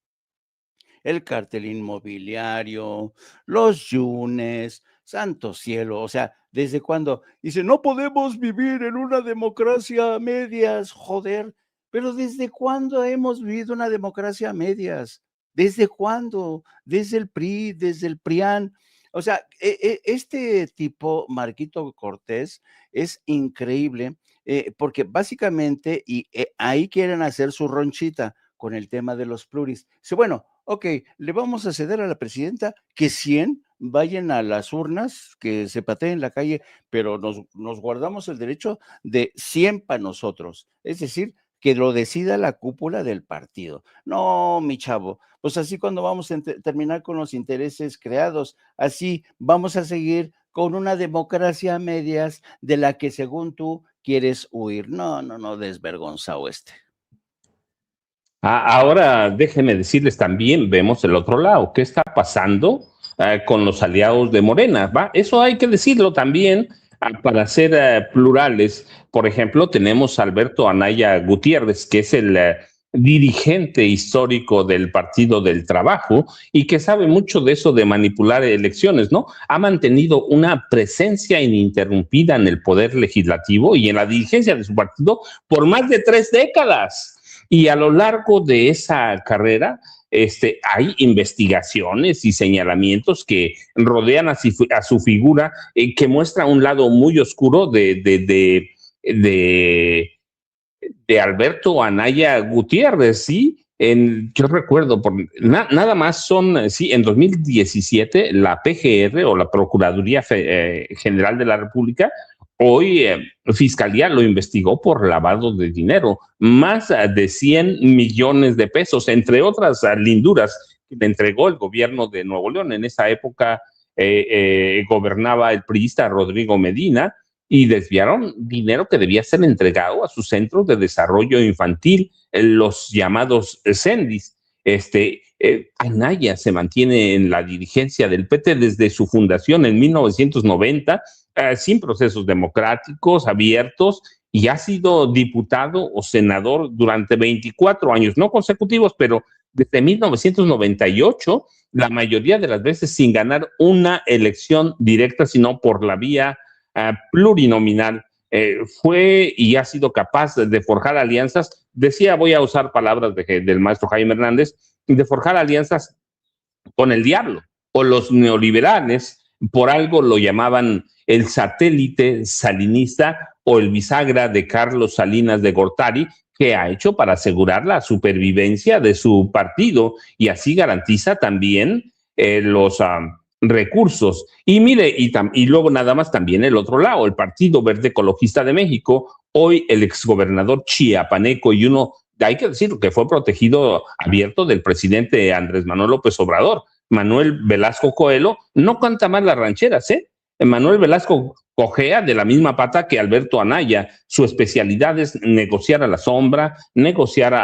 S2: El cártel inmobiliario, los yunes, santo cielo, o sea, ¿desde cuándo? Dice, no podemos vivir en una democracia a medias, joder, pero ¿desde cuándo hemos vivido una democracia a medias? ¿Desde cuándo? Desde el PRI, desde el PRIAN. O sea, este tipo, Marquito Cortés, es increíble, porque básicamente, ahí quieren hacer su ronchita con el tema de los pluris. Dice, bueno, ok, le vamos a ceder a la presidenta que 100 vayan a las urnas, que se pateen en la calle, pero nos guardamos el derecho de 100 para nosotros. Es decir, que lo decida la cúpula del partido. No, mi chavo, pues así cuando vamos a terminar con los intereses creados, así vamos a seguir con una democracia a medias de la que según tú quieres huir. No, desvergonzado este.
S1: Ahora déjenme decirles también, vemos el otro lado, ¿qué está pasando con los aliados de Morena? ¿Va? Eso hay que decirlo también para ser plurales. Por ejemplo, tenemos a Alberto Anaya Gutiérrez, que es el dirigente histórico del Partido del Trabajo y que sabe mucho de eso de manipular elecciones, ¿no? Ha mantenido una presencia ininterrumpida en el poder legislativo y en la dirigencia de su partido por más de 3 décadas. Y a lo largo de esa carrera, hay investigaciones y señalamientos que rodean a su figura, que muestra un lado muy oscuro de Alberto Anaya Gutiérrez, ¿sí? Yo recuerdo, nada más sí, en 2017, la PGR o la Procuraduría General de la República, hoy Fiscalía lo investigó por lavado de dinero, más de 100 millones de pesos, entre otras linduras que le entregó el gobierno de Nuevo León. En esa época gobernaba el priista Rodrigo Medina y desviaron dinero que debía ser entregado a sus centros de desarrollo infantil, los llamados CENDIS. Anaya se mantiene en la dirigencia del PT desde su fundación en 1990, sin procesos democráticos abiertos, y ha sido diputado o senador durante 24 años, no consecutivos, pero desde 1998, la mayoría de las veces sin ganar una elección directa, sino por la vía plurinominal. Fue y ha sido capaz de forjar alianzas, decía, voy a usar palabras del maestro Jaime Hernández, de forjar alianzas con el diablo o los neoliberales. Por algo lo llamaban el satélite salinista o el bisagra de Carlos Salinas de Gortari, que ha hecho para asegurar la supervivencia de su partido y así garantiza también los recursos. Y mire, y luego nada más también el otro lado, el Partido Verde Ecologista de México, hoy el exgobernador chiapaneco y uno, hay que decir, que fue protegido abierto del presidente Andrés Manuel López Obrador, Manuel Velasco Coelho, no canta más las rancheras, ¿eh? Manuel Velasco cojea de la misma pata que Alberto Anaya. Su especialidad es negociar a la sombra, negociar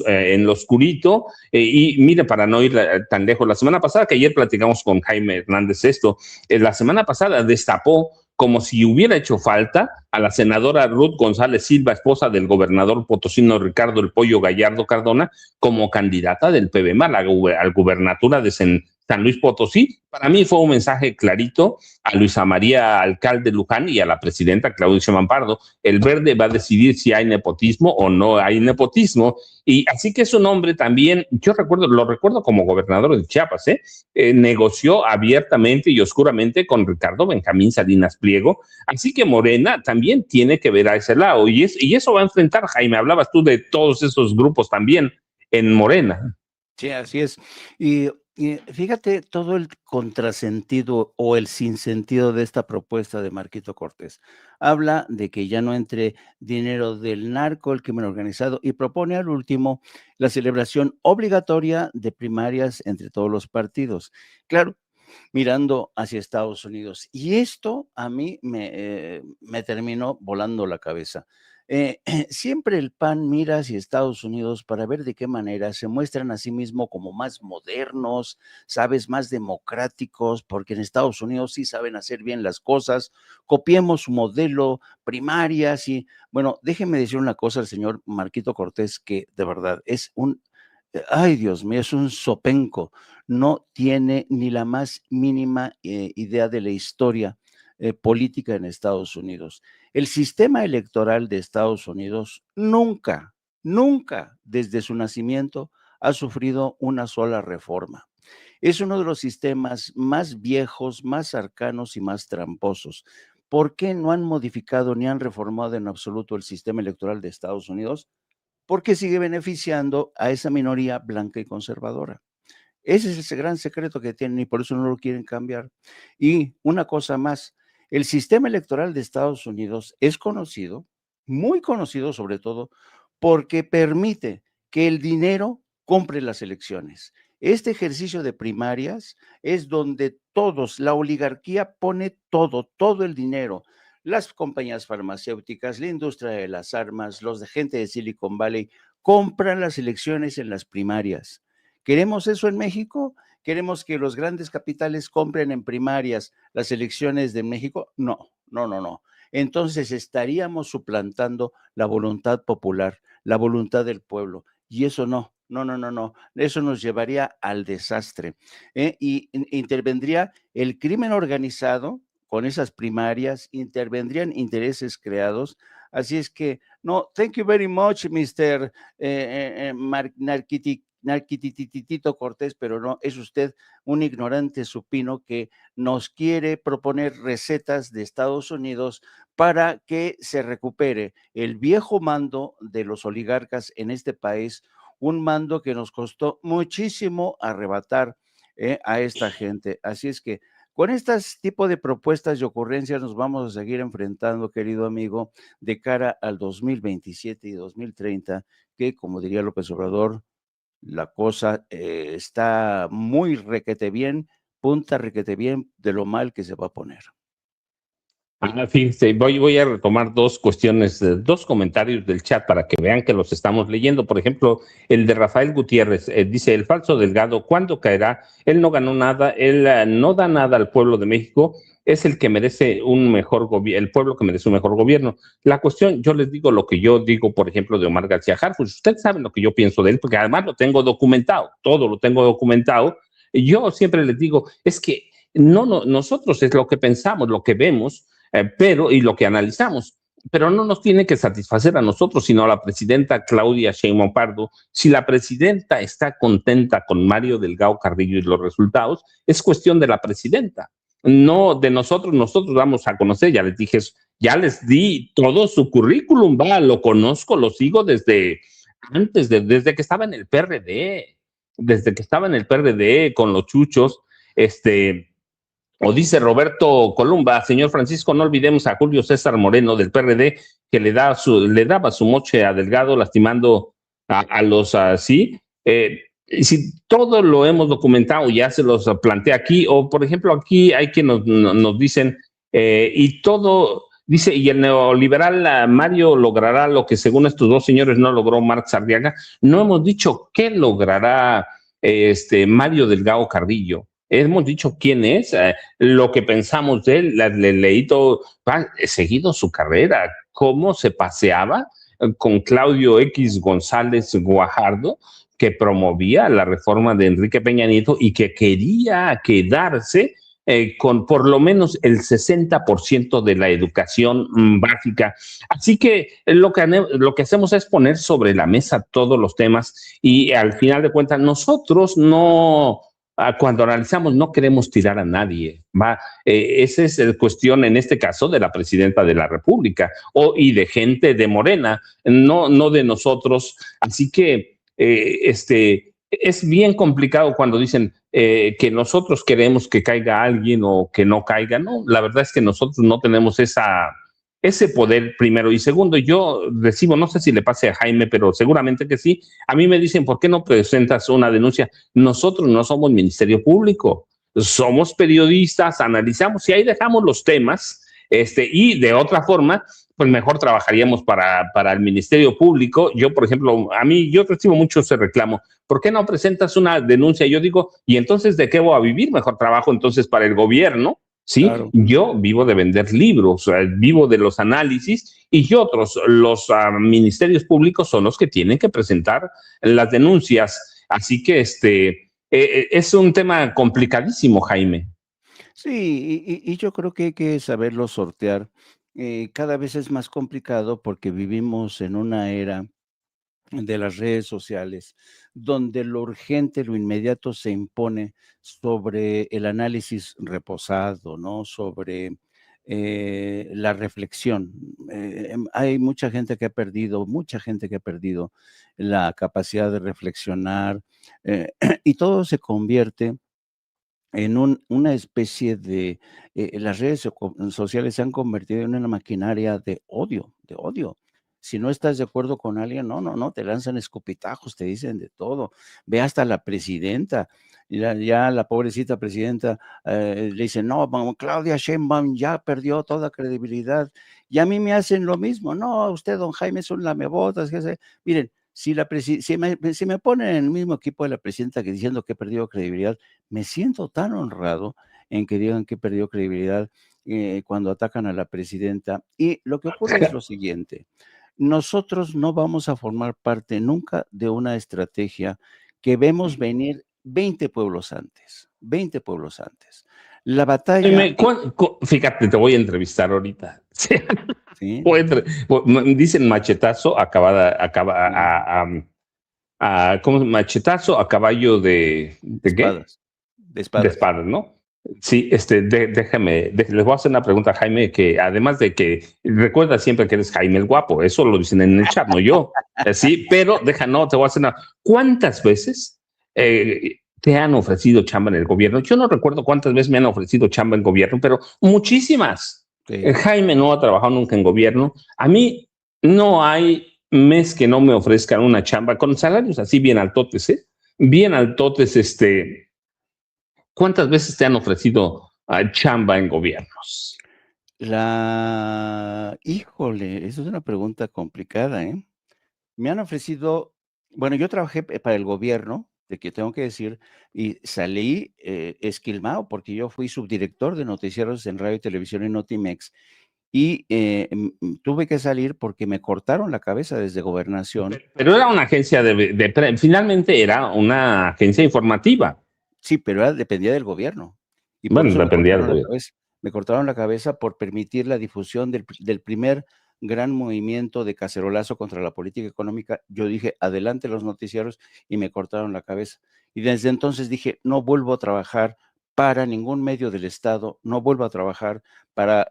S1: en lo oscurito. Y mire, para no ir tan lejos, la semana pasada, que ayer platicamos con Jaime Hernández esto, la semana pasada destapó, como si hubiera hecho falta, a la senadora Ruth González Silva, esposa del gobernador potosino Ricardo El Pollo Gallardo Cardona, como candidata del PBMA a la gubernatura de San Luis Potosí. Para mí fue un mensaje clarito a Luisa María Alcalde Luján y a la presidenta Claudia Sheinbaum Pardo. El Verde va a decidir si hay nepotismo o no hay nepotismo. Y así que su nombre también, lo recuerdo como gobernador de Chiapas, negoció abiertamente y oscuramente con Ricardo Benjamín Salinas Pliego. Así que Morena también tiene que ver a ese lado. Y eso va a enfrentar, Jaime, hablabas tú de todos esos grupos también en Morena.
S2: Sí, así es. Y fíjate todo el contrasentido o el sinsentido de esta propuesta de Marquito Cortés. Habla de que ya no entre dinero del narco, el crimen organizado, y propone al último la celebración obligatoria de primarias entre todos los partidos. Claro, mirando hacia Estados Unidos. Y esto a mí me terminó volando la cabeza. Siempre el PAN mira hacia Estados Unidos para ver de qué manera se muestran a sí mismos como más modernos, sabes, más democráticos, porque en Estados Unidos sí saben hacer bien las cosas. Copiemos su modelo, primarias y, bueno, déjeme decir una cosa al señor Marquito Cortés, que de verdad es ay Dios mío, es un zopenco, no tiene ni la más mínima idea de la historia política en Estados Unidos. El sistema electoral de Estados Unidos nunca, desde su nacimiento, ha sufrido una sola reforma. Es uno de los sistemas más viejos, más arcanos y más tramposos. ¿Por qué no han modificado ni han reformado en absoluto el sistema electoral de Estados Unidos? Porque sigue beneficiando a esa minoría blanca y conservadora. Ese es el gran secreto que tienen y por eso no lo quieren cambiar. Y una cosa más, el sistema electoral de Estados Unidos es conocido, muy conocido sobre todo, porque permite que el dinero compre las elecciones. Este ejercicio de primarias es donde la oligarquía pone todo el dinero. Las compañías farmacéuticas, la industria de las armas, los de gente de Silicon Valley, compran las elecciones en las primarias. ¿Queremos eso en México? ¿Queremos que los grandes capitales compren en primarias las elecciones de México? No. Entonces estaríamos suplantando la voluntad popular, la voluntad del pueblo. Y eso no. Eso nos llevaría al desastre. Y intervendría el crimen organizado con esas primarias, intervendrían intereses creados. Así es que, no, thank you very much, Mr. Narquititito Cortés, pero no, es usted un ignorante supino que nos quiere proponer recetas de Estados Unidos para que se recupere el viejo mando de los oligarcas en este país, un mando que nos costó muchísimo arrebatar a esta gente. Así es que con estos tipos de propuestas y ocurrencias nos vamos a seguir enfrentando, querido amigo, de cara al 2027 y 2030, que, como diría López Obrador, la cosa está muy requete bien, punta requete bien de lo mal que se va a poner.
S1: Fíjense, voy a retomar dos cuestiones, dos comentarios del chat para que vean que los estamos leyendo. Por ejemplo, el de Rafael Gutiérrez dice: el falso Delgado, ¿cuándo caerá? Él no ganó nada, él no da nada al pueblo de México, es el que merece un mejor gobierno, el pueblo que merece un mejor gobierno. La cuestión, yo les digo lo que yo digo, por ejemplo, de Omar García Harfuch. Ustedes saben lo que yo pienso de él, porque además lo tengo documentado, todo lo tengo documentado. Yo siempre les digo, es que nosotros es lo que pensamos, lo que vemos, y lo que analizamos, pero no nos tiene que satisfacer a nosotros, sino a la presidenta Claudia Sheinbaum Pardo. Si la presidenta está contenta con Mario Delgado Carrillo y los resultados, es cuestión de la presidenta, no de nosotros. Nosotros vamos a conocer, ya les dije, ya les di todo su currículum, lo conozco, lo sigo desde antes, desde que estaba en el PRD, con los chuchos, O dice Roberto Columba: señor Francisco, no olvidemos a Julio César Moreno del PRD, que le daba su moche a Delgado, lastimando a los así. Si todo lo hemos documentado, ya se los planteé aquí, o por ejemplo aquí hay que nos dicen, y todo, dice, y el neoliberal Mario logrará lo que según estos dos señores no logró Marx Arriaga. No hemos dicho qué logrará Mario Delgado Carrillo. Hemos dicho quién es, lo que pensamos de él, le leí todo, he seguido su carrera, cómo se paseaba con Claudio X González Guajardo, que promovía la reforma de Enrique Peña Nieto y que quería quedarse con por lo menos el 60% de la educación básica. Así que lo que hacemos es poner sobre la mesa todos los temas y al final de cuentas nosotros cuando analizamos no queremos tirar a nadie. Esa es la cuestión en este caso de la presidenta de la República y de gente de Morena, no de nosotros. Así que es bien complicado cuando dicen que nosotros queremos que caiga alguien o que no caiga. No, la verdad es que nosotros no tenemos ese poder, primero. Y segundo, yo recibo, no sé si le pase a Jaime, pero seguramente que sí, a mí me dicen: ¿por qué no presentas una denuncia? Nosotros no somos Ministerio Público, somos periodistas, analizamos y ahí dejamos los temas, y de otra forma, pues mejor trabajaríamos para el Ministerio Público. Yo, por ejemplo, yo recibo mucho ese reclamo. ¿Por qué no presentas una denuncia? Yo digo, ¿y entonces de qué voy a vivir? Mejor trabajo entonces para el gobierno, ¿sí?
S2: Claro.
S1: Yo vivo de vender libros, vivo de los análisis y los ministerios públicos son los que tienen que presentar las denuncias. Así que es un tema complicadísimo, Jaime.
S2: Sí, y yo creo que hay que saberlo sortear. Cada vez es más complicado porque vivimos en una era de las redes sociales, donde lo urgente, lo inmediato se impone sobre el análisis reposado, ¿no? Sobre la reflexión. Hay mucha gente que ha perdido la capacidad de reflexionar, y todo se convierte en una especie de, las redes sociales se han convertido en una maquinaria de odio, de odio. Si no estás de acuerdo con alguien, no, te lanzan escupitajos, te dicen de todo. Ve hasta la presidenta, ya la pobrecita presidenta le dice, no, Claudia Sheinbaum ya perdió toda credibilidad. Y a mí me hacen lo mismo, no, usted, don Jaime, es un lamebotas. Miren, si me ponen en el mismo equipo de la presidenta que diciendo que perdió credibilidad, me siento tan honrado en que digan que perdió credibilidad cuando atacan a la presidenta. Y lo que ocurre es lo siguiente: nosotros no vamos a formar parte nunca de una estrategia que vemos venir 20 pueblos antes, 20 pueblos antes. La batalla...
S1: Jaime, fíjate, te voy a entrevistar ahorita.
S2: ¿Sí?
S1: Dicen machetazo ¿cómo? Machetazo a caballo de
S2: espadas.
S1: ¿qué? De espadas, ¿no? Sí, déjame, les voy a hacer una pregunta a Jaime, que además de que recuerda siempre que eres Jaime el guapo, eso lo dicen en el chat, no yo. Sí, pero te voy a hacer una. ¿Cuántas veces te han ofrecido chamba en el gobierno? Yo no recuerdo cuántas veces me han ofrecido chamba en gobierno, pero muchísimas. Sí. Jaime no ha trabajado nunca en gobierno. A mí no hay mes que no me ofrezcan una chamba con salarios así bien altotes, bien altotes. ¿Cuántas veces te han ofrecido chamba en gobiernos?
S2: Híjole, eso es una pregunta complicada, ¿eh? Me han ofrecido, bueno, yo trabajé para el gobierno, de que tengo que decir, y salí esquilmado porque yo fui subdirector de noticieros en radio y televisión en Notimex, y tuve que salir porque me cortaron la cabeza desde Gobernación.
S1: Pero era una agencia finalmente era una agencia informativa.
S2: Sí, pero dependía del gobierno. Y por
S1: bueno,
S2: eso
S1: dependía del gobierno.
S2: Me cortaron la cabeza por permitir la difusión del primer gran movimiento de cacerolazo contra la política económica. Yo dije, adelante los noticieros, y me cortaron la cabeza. Y desde entonces dije, no vuelvo a trabajar para ningún medio del Estado, no vuelvo a trabajar para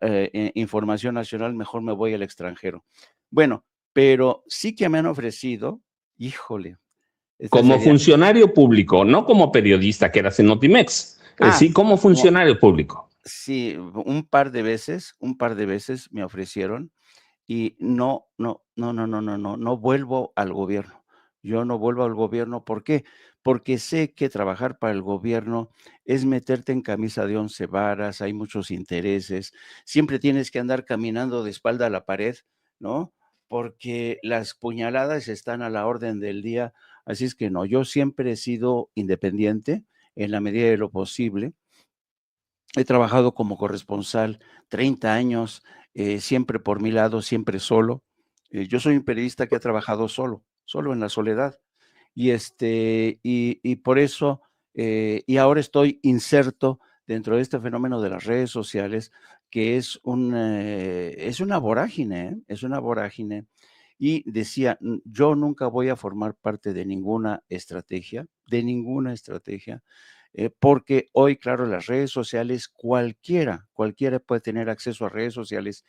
S2: información nacional, mejor me voy al extranjero. Bueno, pero sí que me han ofrecido, híjole.
S1: Como funcionario público, no como periodista que eras en Notimex, sí, como funcionario público.
S2: Sí, un par de veces me ofrecieron, y no vuelvo al gobierno. Yo no vuelvo al gobierno, ¿por qué? Porque sé que trabajar para el gobierno es meterte en camisa de 11 varas, hay muchos intereses, siempre tienes que andar caminando de espalda a la pared, ¿no? Porque las puñaladas están a la orden del día, así es que no, yo siempre he sido independiente en la medida de lo posible. He trabajado como corresponsal 30 años, siempre por mi lado, siempre solo. Yo soy un periodista que ha trabajado solo en la soledad. Y por eso, y ahora estoy inserto dentro de este fenómeno de las redes sociales, que es una vorágine, es una vorágine. Y decía, yo nunca voy a formar parte de ninguna estrategia, porque hoy, claro, las redes sociales, cualquiera puede tener acceso a redes sociales,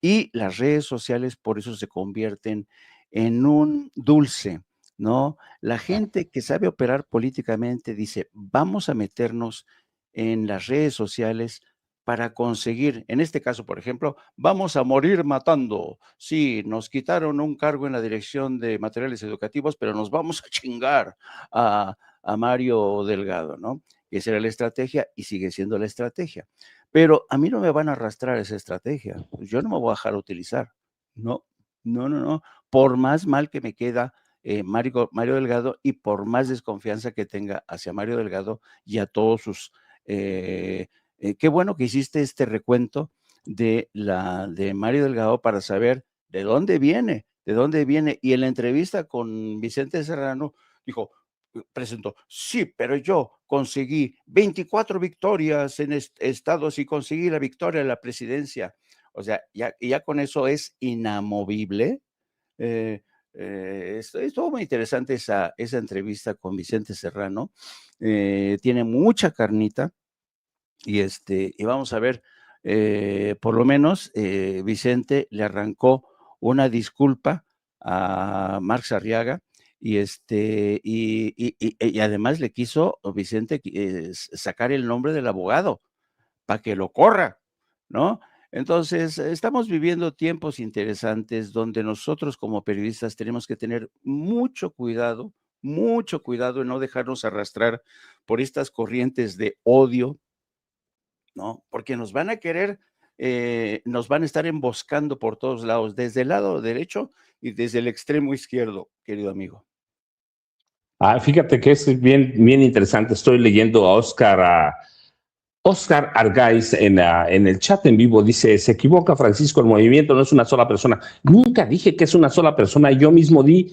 S2: y las redes sociales por eso se convierten en un dulce, ¿no? La gente que sabe operar políticamente dice, vamos a meternos en las redes sociales para conseguir, en este caso, por ejemplo, vamos a morir matando. Sí, nos quitaron un cargo en la Dirección de Materiales Educativos, pero nos vamos a chingar a Mario Delgado, ¿no? Esa era la estrategia y sigue siendo la estrategia. Pero a mí no me van a arrastrar esa estrategia. Yo no me voy a dejar utilizar. No. Por más mal que me queda Mario Delgado y por más desconfianza que tenga hacia Mario Delgado y a todos sus... qué bueno que hiciste este recuento de Mario Delgado para saber de dónde viene. Y en la entrevista con Vicente Serrano dijo, presentó, sí, pero yo conseguí 24 victorias en estados y conseguí la victoria de la presidencia. O sea, ya con eso es inamovible. Estuvo muy interesante esa entrevista con Vicente Serrano. Tiene mucha carnita y vamos a ver, por lo menos Vicente le arrancó una disculpa a Marx Arriaga y además le quiso Vicente sacar el nombre del abogado para que lo corra, ¿no? Entonces, estamos viviendo tiempos interesantes donde nosotros como periodistas tenemos que tener mucho cuidado en no dejarnos arrastrar por estas corrientes de odio, ¿no? Porque nos van a querer, nos van a estar emboscando por todos lados, desde el lado derecho y desde el extremo izquierdo, querido amigo.
S1: Fíjate que es bien interesante. Estoy leyendo a Oscar Argaiz en el chat en vivo. Dice, se equivoca Francisco, el movimiento no es una sola persona. Nunca dije que es una sola persona. Yo mismo di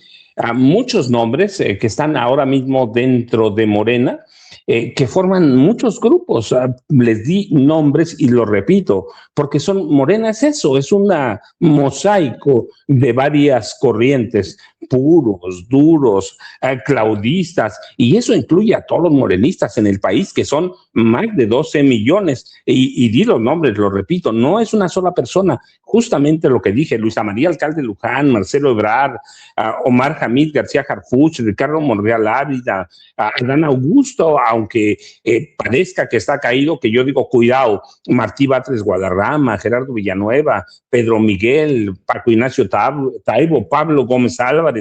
S1: muchos nombres que están ahora mismo dentro de Morena, que forman muchos grupos. Les di nombres y lo repito, porque Morena es eso, es un mosaico de varias corrientes, puros, duros, claudistas, y eso incluye a todos los morenistas en el país, que son más de 12 millones, y di los nombres, lo repito, no es una sola persona, justamente lo que dije, Luisa María Alcalde Luján, Marcelo Ebrard, Omar Hamid García Harfuch, Ricardo Monreal Ávila, Adán Augusto, aunque parezca que está caído, que yo digo, cuidado, Martí Batres Guadarrama, Gerardo Villanueva, Pedro Miguel, Paco Ignacio Taibo, Pablo Gómez Álvarez,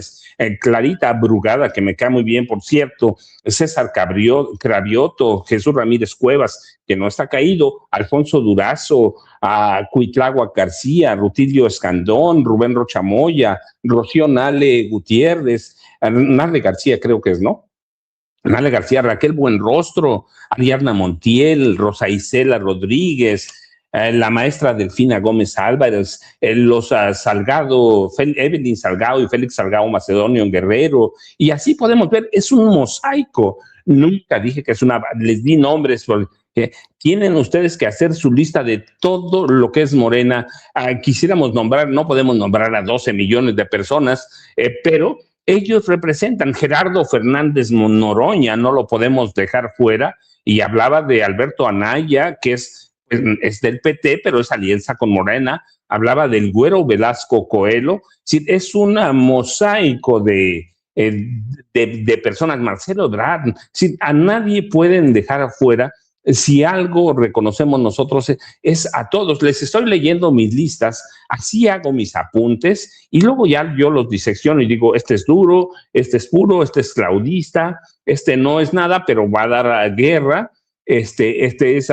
S1: Clarita Brugada, que me cae muy bien, por cierto, César Cravioto, Jesús Ramírez Cuevas, que no está caído, Alfonso Durazo, Cuitláhuac García, Rutilio Escandón, Rubén Rochamoya, Rocío Nale Gutiérrez, Nale García creo que es, ¿no? Nale García, Raquel Buenrostro, Ariadna Montiel, Rosa Isela Rodríguez, la maestra Delfina Gómez Álvarez, los Salgado, Evelyn Salgado y Félix Salgado Macedonio en Guerrero, y así podemos ver, es un mosaico. Nunca dije que es les di nombres, porque tienen ustedes que hacer su lista de todo lo que es Morena. Quisiéramos nombrar, no podemos nombrar a 12 millones de personas, pero ellos representan. Gerardo Fernández Noroña, no lo podemos dejar fuera, y hablaba de Alberto Anaya, que es del PT, pero es alianza con Morena. Hablaba del Güero Velasco Coelho. Es un mosaico de personas. Marcelo Ebrard. A nadie pueden dejar afuera. Si algo reconocemos nosotros es a todos. Les estoy leyendo mis listas, así hago mis apuntes y luego ya yo los disecciono y digo, este es duro, este es puro, este es claudista, este no es nada, pero va a dar guerra, este es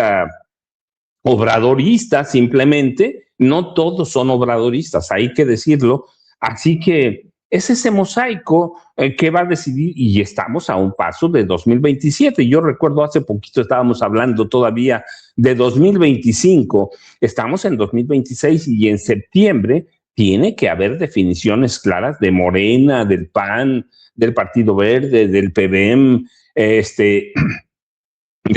S1: obradorista simplemente. No todos son obradoristas, hay que decirlo. Así que es ese mosaico que va a decidir, y estamos a un paso de 2027. Yo recuerdo hace poquito estábamos hablando todavía de 2025, estamos en 2026 y en septiembre tiene que haber definiciones claras de Morena, del PAN, del Partido Verde, del PBM, de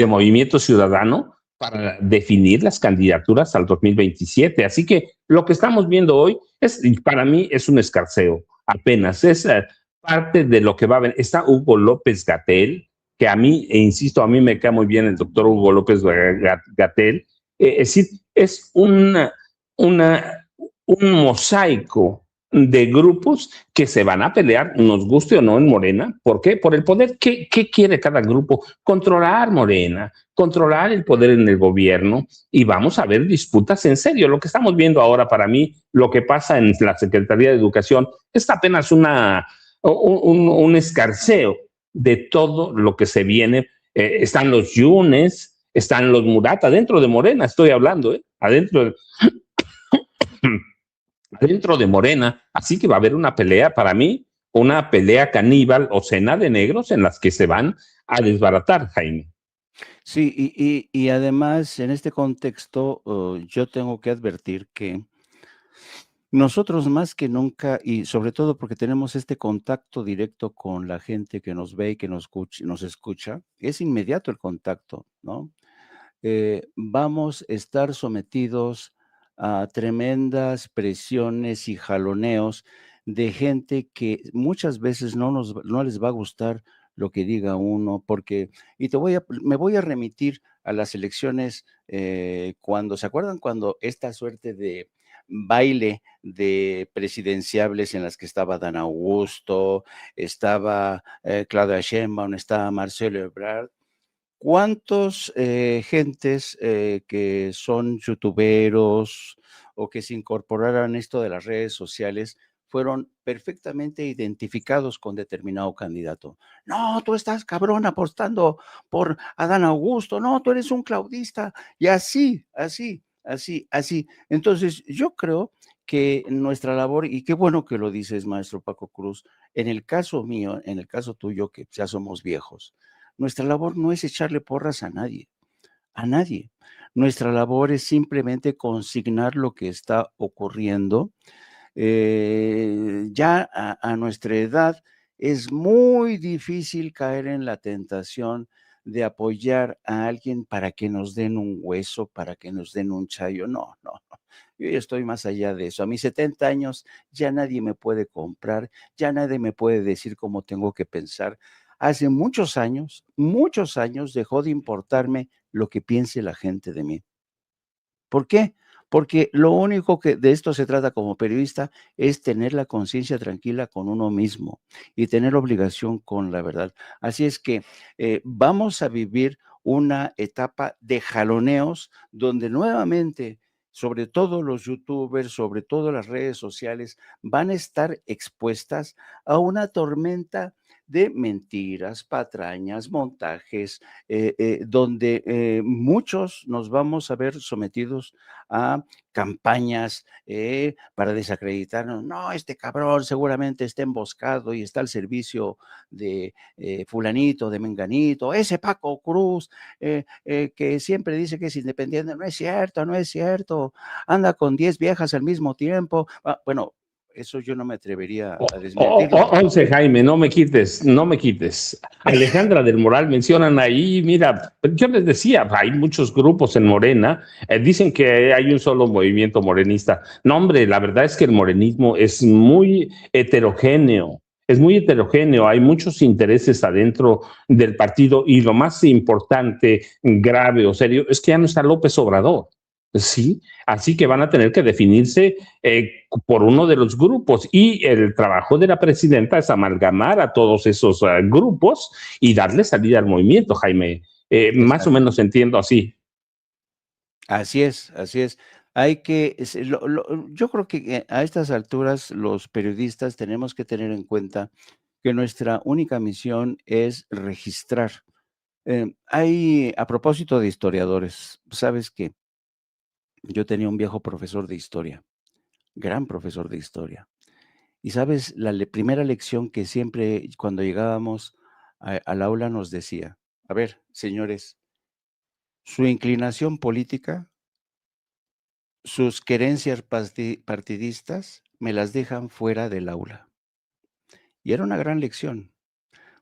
S1: Movimiento Ciudadano, para definir las candidaturas al 2027. Así que lo que estamos viendo hoy para mí es un escarceo. Apenas es parte de lo que va a haber. Está Hugo López-Gatell, que a mí, e insisto, a mí me cae muy bien el doctor Hugo López-Gatell. Es decir, es un mosaico de grupos que se van a pelear, nos guste o no, en Morena. ¿Por qué? Por el poder. ¿Qué quiere cada grupo? Controlar Morena, controlar el poder en el gobierno, y vamos a ver disputas en serio. Lo que estamos viendo ahora, para mí, lo que pasa en la Secretaría de Educación es apenas un escarceo de todo lo que se viene están los Yunes, están los Murat, adentro de Morena estoy hablando, adentro de Morena, así que va a haber una pelea para mí, una pelea caníbal o cena de negros en las que se van a desbaratar, Jaime.
S2: Sí, y además en este contexto yo tengo que advertir que nosotros más que nunca, y sobre todo porque tenemos este contacto directo con la gente que nos ve y que nos escucha, es inmediato el contacto, ¿no? Vamos a estar sometidos a tremendas presiones y jaloneos de gente que muchas veces no les va a gustar lo que diga uno, porque, y me voy a remitir a las elecciones, cuando, ¿se acuerdan cuando esta suerte de baile de presidenciables en las que estaba Dan Augusto, estaba Claudia Sheinbaum, estaba Marcelo Ebrard? ¿Cuántos gentes que son youtuberos o que se incorporaron a esto de las redes sociales fueron perfectamente identificados con determinado candidato? No, tú estás cabrón apostando por Adán Augusto, no, tú eres un claudista, y así, así, así, así. Entonces, yo creo que nuestra labor, y qué bueno que lo dices, maestro Paco Cruz, en el caso mío, en el caso tuyo, que ya somos viejos, nuestra labor no es echarle porras a nadie, a nadie. Nuestra labor es simplemente consignar lo que está ocurriendo. Ya a nuestra edad es muy difícil caer en la tentación de apoyar a alguien para que nos den un hueso, para que nos den un chayo. No, no, no. Yo ya estoy más allá de eso. A mis 70 años ya nadie me puede comprar, ya nadie me puede decir cómo tengo que pensar. Hace muchos años dejó de importarme lo que piense la gente de mí. ¿Por qué? Porque lo único que de esto se trata como periodista es tener la conciencia tranquila con uno mismo y tener obligación con la verdad. Así es que vamos a vivir una etapa de jaloneos donde nuevamente, sobre todo los youtubers, sobre todo las redes sociales, van a estar expuestas a una tormenta de mentiras, patrañas, montajes, donde muchos nos vamos a ver sometidos a campañas para desacreditarnos. No, este cabrón seguramente está emboscado y está al servicio de fulanito, de menganito, ese Paco Cruz que siempre dice que es independiente. No es cierto, no es cierto, anda con 10 viejas al mismo tiempo. Bueno, eso yo no me atrevería a desmentirlo.
S1: 11, Jaime, no me quites, no me quites. Alejandra del Moral mencionan ahí, mira, yo les decía, hay muchos grupos en Morena, dicen que hay un solo movimiento morenista. No, hombre, la verdad es que el morenismo es muy heterogéneo. Es muy heterogéneo, hay muchos intereses adentro del partido y lo más importante, grave o serio, es que ya no está López Obrador. Sí, así que van a tener que definirse por uno de los grupos y el trabajo de la presidenta es amalgamar a todos esos grupos y darle salida al movimiento, Jaime. Más o menos entiendo así.
S2: Así es, así es. Hay que, yo creo que a estas alturas los periodistas tenemos que tener en cuenta que nuestra única misión es registrar. A propósito de historiadores, ¿sabes qué? Yo tenía un viejo profesor de historia, gran profesor de historia. Y sabes, primera lección que siempre cuando llegábamos al aula nos decía, a ver, señores, su inclinación política, sus querencias partidistas, me las dejan fuera del aula. Y era una gran lección.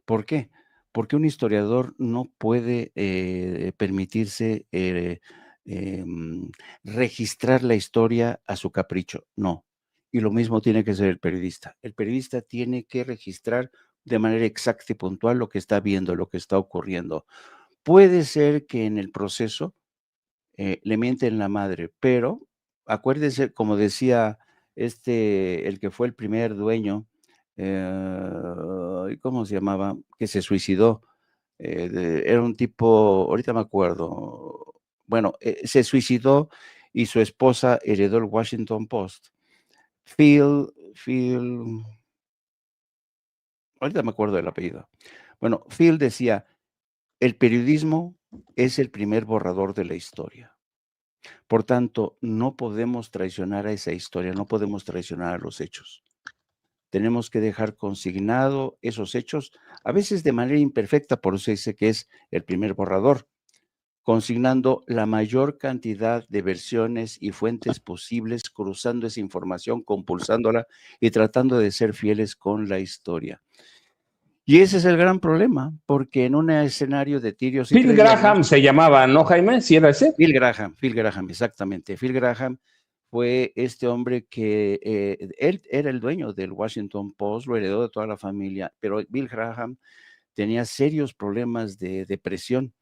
S2: ¿Por qué? Porque un historiador no puede permitirse registrar la historia a su capricho, no. Y lo mismo tiene que ser el periodista. El periodista tiene que registrar de manera exacta y puntual lo que está viendo, lo que está ocurriendo. Puede ser que en el proceso le mienten la madre, pero acuérdese, como decía el que fue el primer dueño, ¿cómo se llamaba? Que se suicidó. Era un tipo, ahorita me acuerdo, bueno, se suicidó y su esposa heredó el Washington Post. Phil, ahorita me acuerdo del apellido. Bueno, Phil decía, el periodismo es el primer borrador de la historia. Por tanto, no podemos traicionar a esa historia, no podemos traicionar a los hechos. Tenemos que dejar consignado esos hechos, a veces de manera imperfecta, por eso se dice que es el primer borrador, consignando la mayor cantidad de versiones y fuentes posibles, cruzando esa información, compulsándola y tratando de ser fieles con la historia. Y ese es el gran problema, porque en un escenario de tirios y
S1: Phil
S2: truenos,
S1: Graham se llamaba, ¿no, Jaime? ¿Sí era ese?
S2: Phil Graham, exactamente. Phil Graham fue este hombre que él era el dueño del Washington Post, lo heredó de toda la familia, pero Bill Graham tenía serios problemas de depresión.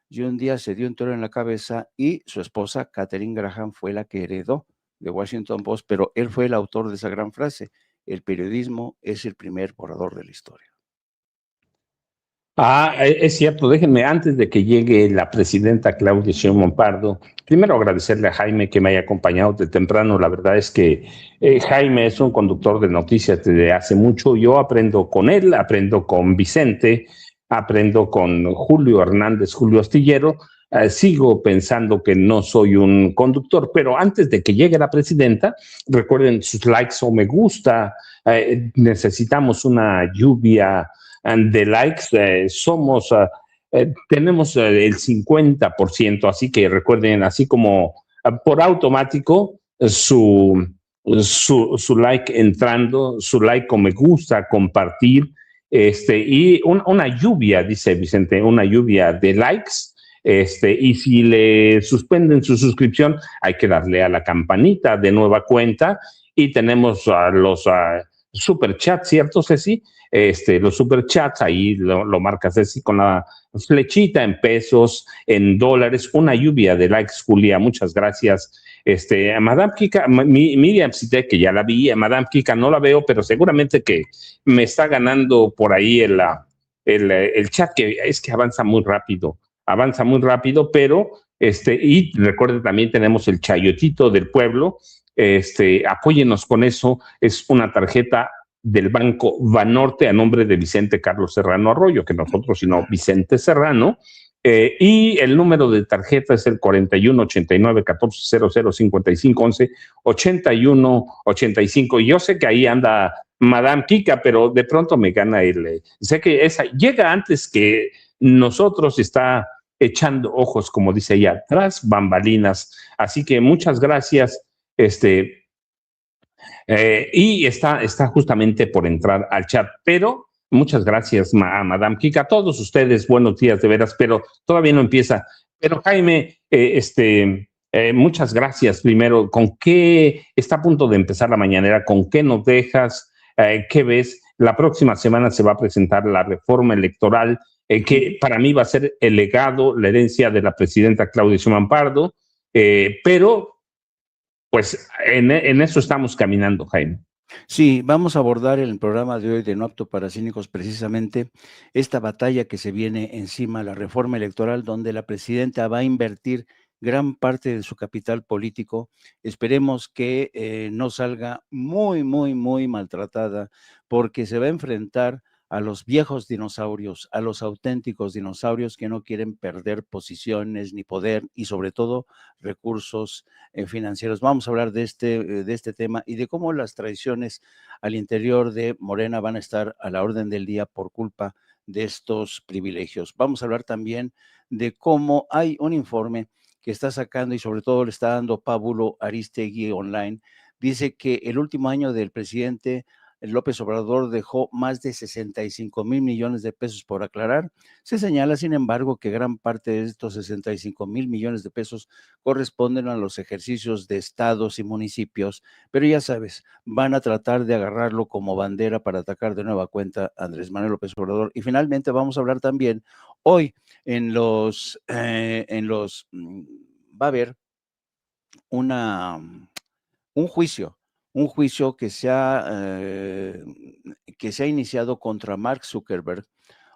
S2: Y un día se dio un tiro en la cabeza y su esposa, Katharine Graham, fue la que heredó de Washington Post, pero él fue el autor de esa gran frase: el periodismo es el primer borrador de la historia.
S1: Es cierto, déjenme, antes de que llegue la presidenta Claudia Sheinbaum Pardo, primero agradecerle a Jaime que me haya acompañado de temprano. La verdad es que Jaime es un conductor de noticias desde hace mucho. Yo aprendo con él, aprendo con Vicente, aprendo con Julio Hernández, Julio Astillero. Sigo pensando que no soy un conductor, pero antes de que llegue la presidenta, recuerden sus likes o me gusta. Necesitamos una lluvia de likes, tenemos el 50%, así que recuerden, así como por automático, su like entrando, su like o me gusta, compartir, y una lluvia, dice Vicente, una lluvia de likes, y si le suspenden su suscripción, hay que darle a la campanita de nueva cuenta, y tenemos los superchats, ¿cierto, Ceci? Los superchats, ahí lo marcas así con la flechita en pesos, en dólares, una lluvia de likes, Julia, muchas gracias. A Madame Kika, Miriam Cité, que ya la vi, a Madame Kika no la veo, pero seguramente que me está ganando por ahí el chat, que es que avanza muy rápido, pero y recuerden, también tenemos el Chayotito del Pueblo. Apóyenos con eso, es una tarjeta del Banco Banorte a nombre de Vicente Carlos Serrano Arroyo, que nosotros, sino Vicente Serrano, y el número de tarjeta es el 41 89 14 00 55 11 81 85. Y yo sé que ahí anda Madame Kika, pero de pronto me gana sé que esa llega antes que nosotros, está echando ojos, como dice ella, tras bambalinas. Así que muchas gracias. Y está justamente por entrar al chat, pero muchas gracias a Madame Kika, a todos ustedes, buenos días de veras, pero todavía no empieza. Pero Jaime, muchas gracias primero. ¿Con qué está a punto de empezar la mañanera? ¿Con qué nos dejas? ¿Qué ves? La próxima semana se va a presentar la reforma electoral, que para mí va a ser el legado, la herencia de la presidenta Claudia Sheinbaum Pardo, pero pues en eso estamos caminando, Jaime.
S2: Sí, vamos a abordar en el programa de hoy de No Apto para Cínicos precisamente esta batalla que se viene encima, la reforma electoral, donde la presidenta va a invertir gran parte de su capital político. Esperemos que no salga muy, muy, muy maltratada, porque se va a enfrentar a los viejos dinosaurios, a los auténticos dinosaurios que no quieren perder posiciones ni poder y sobre todo recursos financieros. Vamos a hablar de este tema y de cómo las traiciones al interior de Morena van a estar a la orden del día por culpa de estos privilegios. Vamos a hablar también de cómo hay un informe que está sacando y sobre todo le está dando Pábulo Aristegui Online. Dice que el último año del presidente López Obrador dejó más de 65,000 millones de pesos por aclarar. Se señala, sin embargo, que gran parte de estos 65,000 millones de pesos corresponden a los ejercicios de estados y municipios, pero ya sabes, van a tratar de agarrarlo como bandera para atacar de nueva cuenta a Andrés Manuel López Obrador. Y finalmente vamos a hablar también hoy va a haber un juicio que se ha iniciado contra Mark Zuckerberg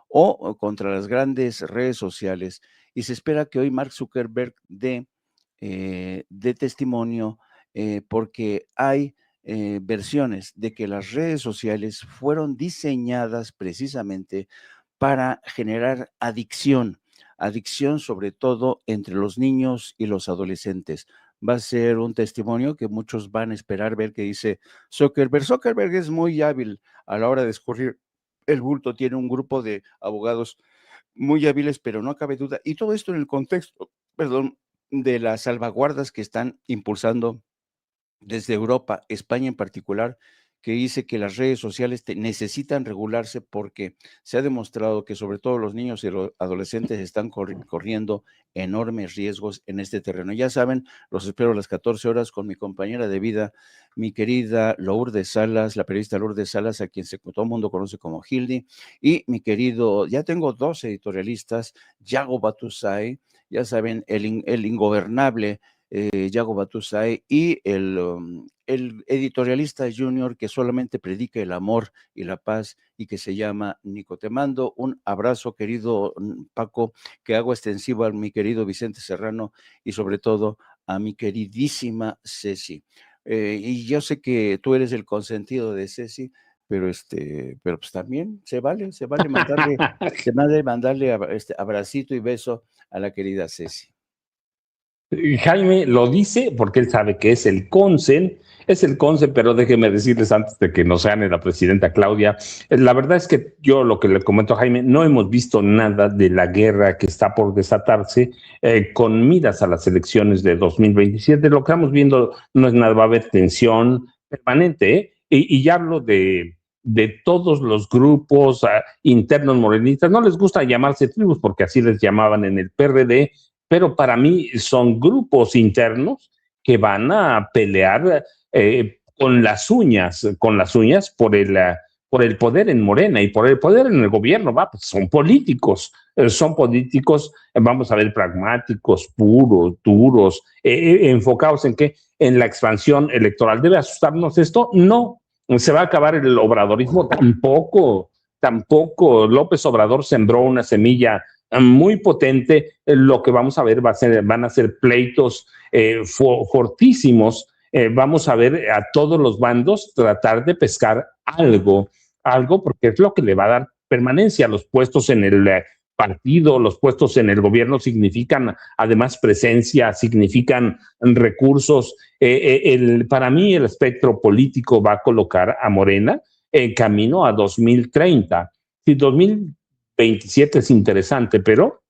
S2: o contra las grandes redes sociales, y se espera que hoy Mark Zuckerberg dé testimonio porque hay versiones de que las redes sociales fueron diseñadas precisamente para generar adicción, adicción, sobre todo entre los niños y los adolescentes. Va a ser un testimonio que muchos van a esperar ver, que dice Zuckerberg. Zuckerberg es muy hábil a la hora de escurrir el bulto, tiene un grupo de abogados muy hábiles, pero no cabe duda. Y todo esto en el contexto, perdón, de las salvaguardas que están impulsando desde Europa, España en particular, que dice que las redes sociales necesitan regularse porque se ha demostrado que sobre todo los niños y los adolescentes están corriendo enormes riesgos en este terreno. Ya saben, los espero a las 14 horas con mi compañera de vida, mi querida Lourdes Salas, la periodista Lourdes Salas, a quien todo el mundo conoce como Hildy, y mi querido, ya tengo 2 editorialistas, Yago Batusay, ya saben, el ingobernable Yago Batusay, y el editorialista junior que solamente predica el amor y la paz y que se llama Nico. Te mando un abrazo, querido Paco, que hago extensivo a mi querido Vicente Serrano y sobre todo a mi queridísima Ceci. Y yo sé que tú eres el consentido de Ceci, pero pues también se vale mandarle abracito y beso a la querida Ceci.
S1: Jaime lo dice porque él sabe que es el cónsul, pero déjeme decirles antes de que nos gane la presidenta Claudia, la verdad es que yo lo que le comento a Jaime, no hemos visto nada de la guerra que está por desatarse con miras a las elecciones de 2027. Lo que estamos viendo no es nada, va a haber tensión permanente, y ya hablo de todos los grupos internos morenistas. No les gusta llamarse tribus porque así les llamaban en el PRD, pero para mí son grupos internos que van a pelear con las uñas por el poder en Morena y por el poder en el gobierno. Pues son políticos, vamos a ver, pragmáticos, puros, duros, enfocados en qué, en la expansión electoral. ¿Debe asustarnos esto? No. ¿Se va a acabar el obradorismo? Tampoco. López Obrador sembró una semilla muy potente. Lo que vamos a ver van a ser pleitos fortísimos. Vamos a ver a todos los bandos tratar de pescar algo, porque es lo que le va a dar permanencia. Los puestos en el partido, los puestos en el gobierno significan además presencia, significan recursos. Para mí el espectro político va a colocar a Morena en camino a 2030. Si 2027 es interesante, pero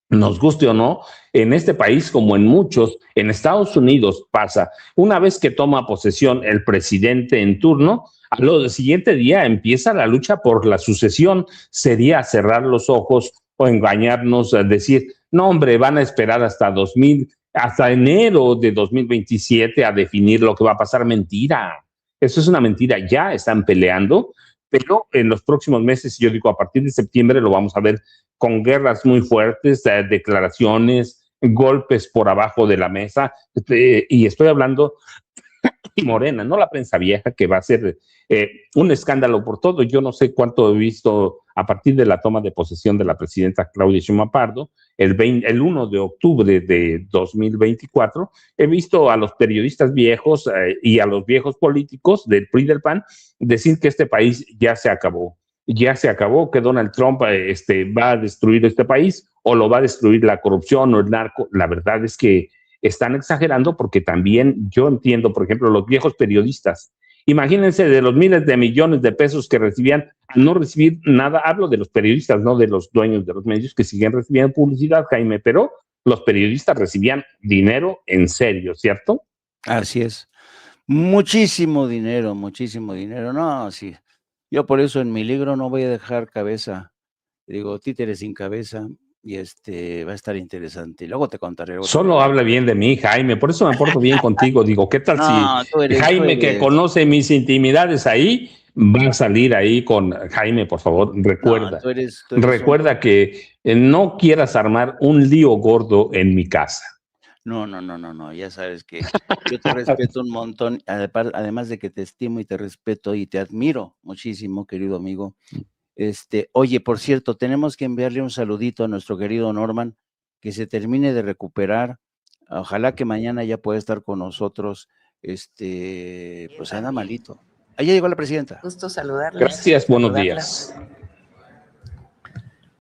S1: nos guste o no, en este país, como en muchos, en Estados Unidos pasa, una vez que toma posesión el presidente en turno, al siguiente día empieza la lucha por la sucesión. Sería cerrar los ojos o engañarnos, decir, no hombre, van a esperar hasta enero de 2027 a definir lo que va a pasar. Mentira, eso es una mentira. Ya están peleando, pero en los próximos meses, yo digo, a partir de septiembre lo vamos a ver con guerras muy fuertes, declaraciones, golpes por abajo de la mesa, y estoy hablando Morena, no la prensa vieja, que va a ser un escándalo por todo. Yo no sé cuánto he visto a partir de la toma de posesión de la presidenta Claudia Sheinbaum Pardo, el 1 de octubre de 2024, he visto a los periodistas viejos y a los viejos políticos del PRI y del PAN decir que este país ya se acabó, que Donald Trump va a destruir este país, o lo va a destruir la corrupción o el narco. La verdad es que están exagerando, porque también yo entiendo, por ejemplo, los viejos periodistas. Imagínense de los miles de millones de pesos que recibían a no recibir nada. Hablo de los periodistas, no de los dueños de los medios, que siguen recibiendo publicidad, Jaime, pero los periodistas recibían dinero en serio, ¿cierto?
S2: Así es. Muchísimo dinero. No, sí. Yo por eso en mi libro no voy a dejar cabeza, digo, títeres sin cabeza, y va a estar interesante. Luego te contaré.
S1: Solo habla bien de mí, Jaime, por eso me porto bien contigo. Digo, ¿qué tal si Jaime, que conoce mis intimidades ahí, va a salir ahí con Jaime? Por favor, recuerda. Recuerda que no quieras armar un lío gordo en mi casa.
S2: No, ya sabes que yo te respeto un montón, además de que te estimo y te respeto y te admiro muchísimo, querido amigo. Oye, por cierto, tenemos que enviarle un saludito a nuestro querido Norman, que se termine de recuperar. Ojalá que mañana ya pueda estar con nosotros. Pues anda malito. Allá llegó la presidenta.
S5: Gusto saludarles.
S1: Gracias, buenos días.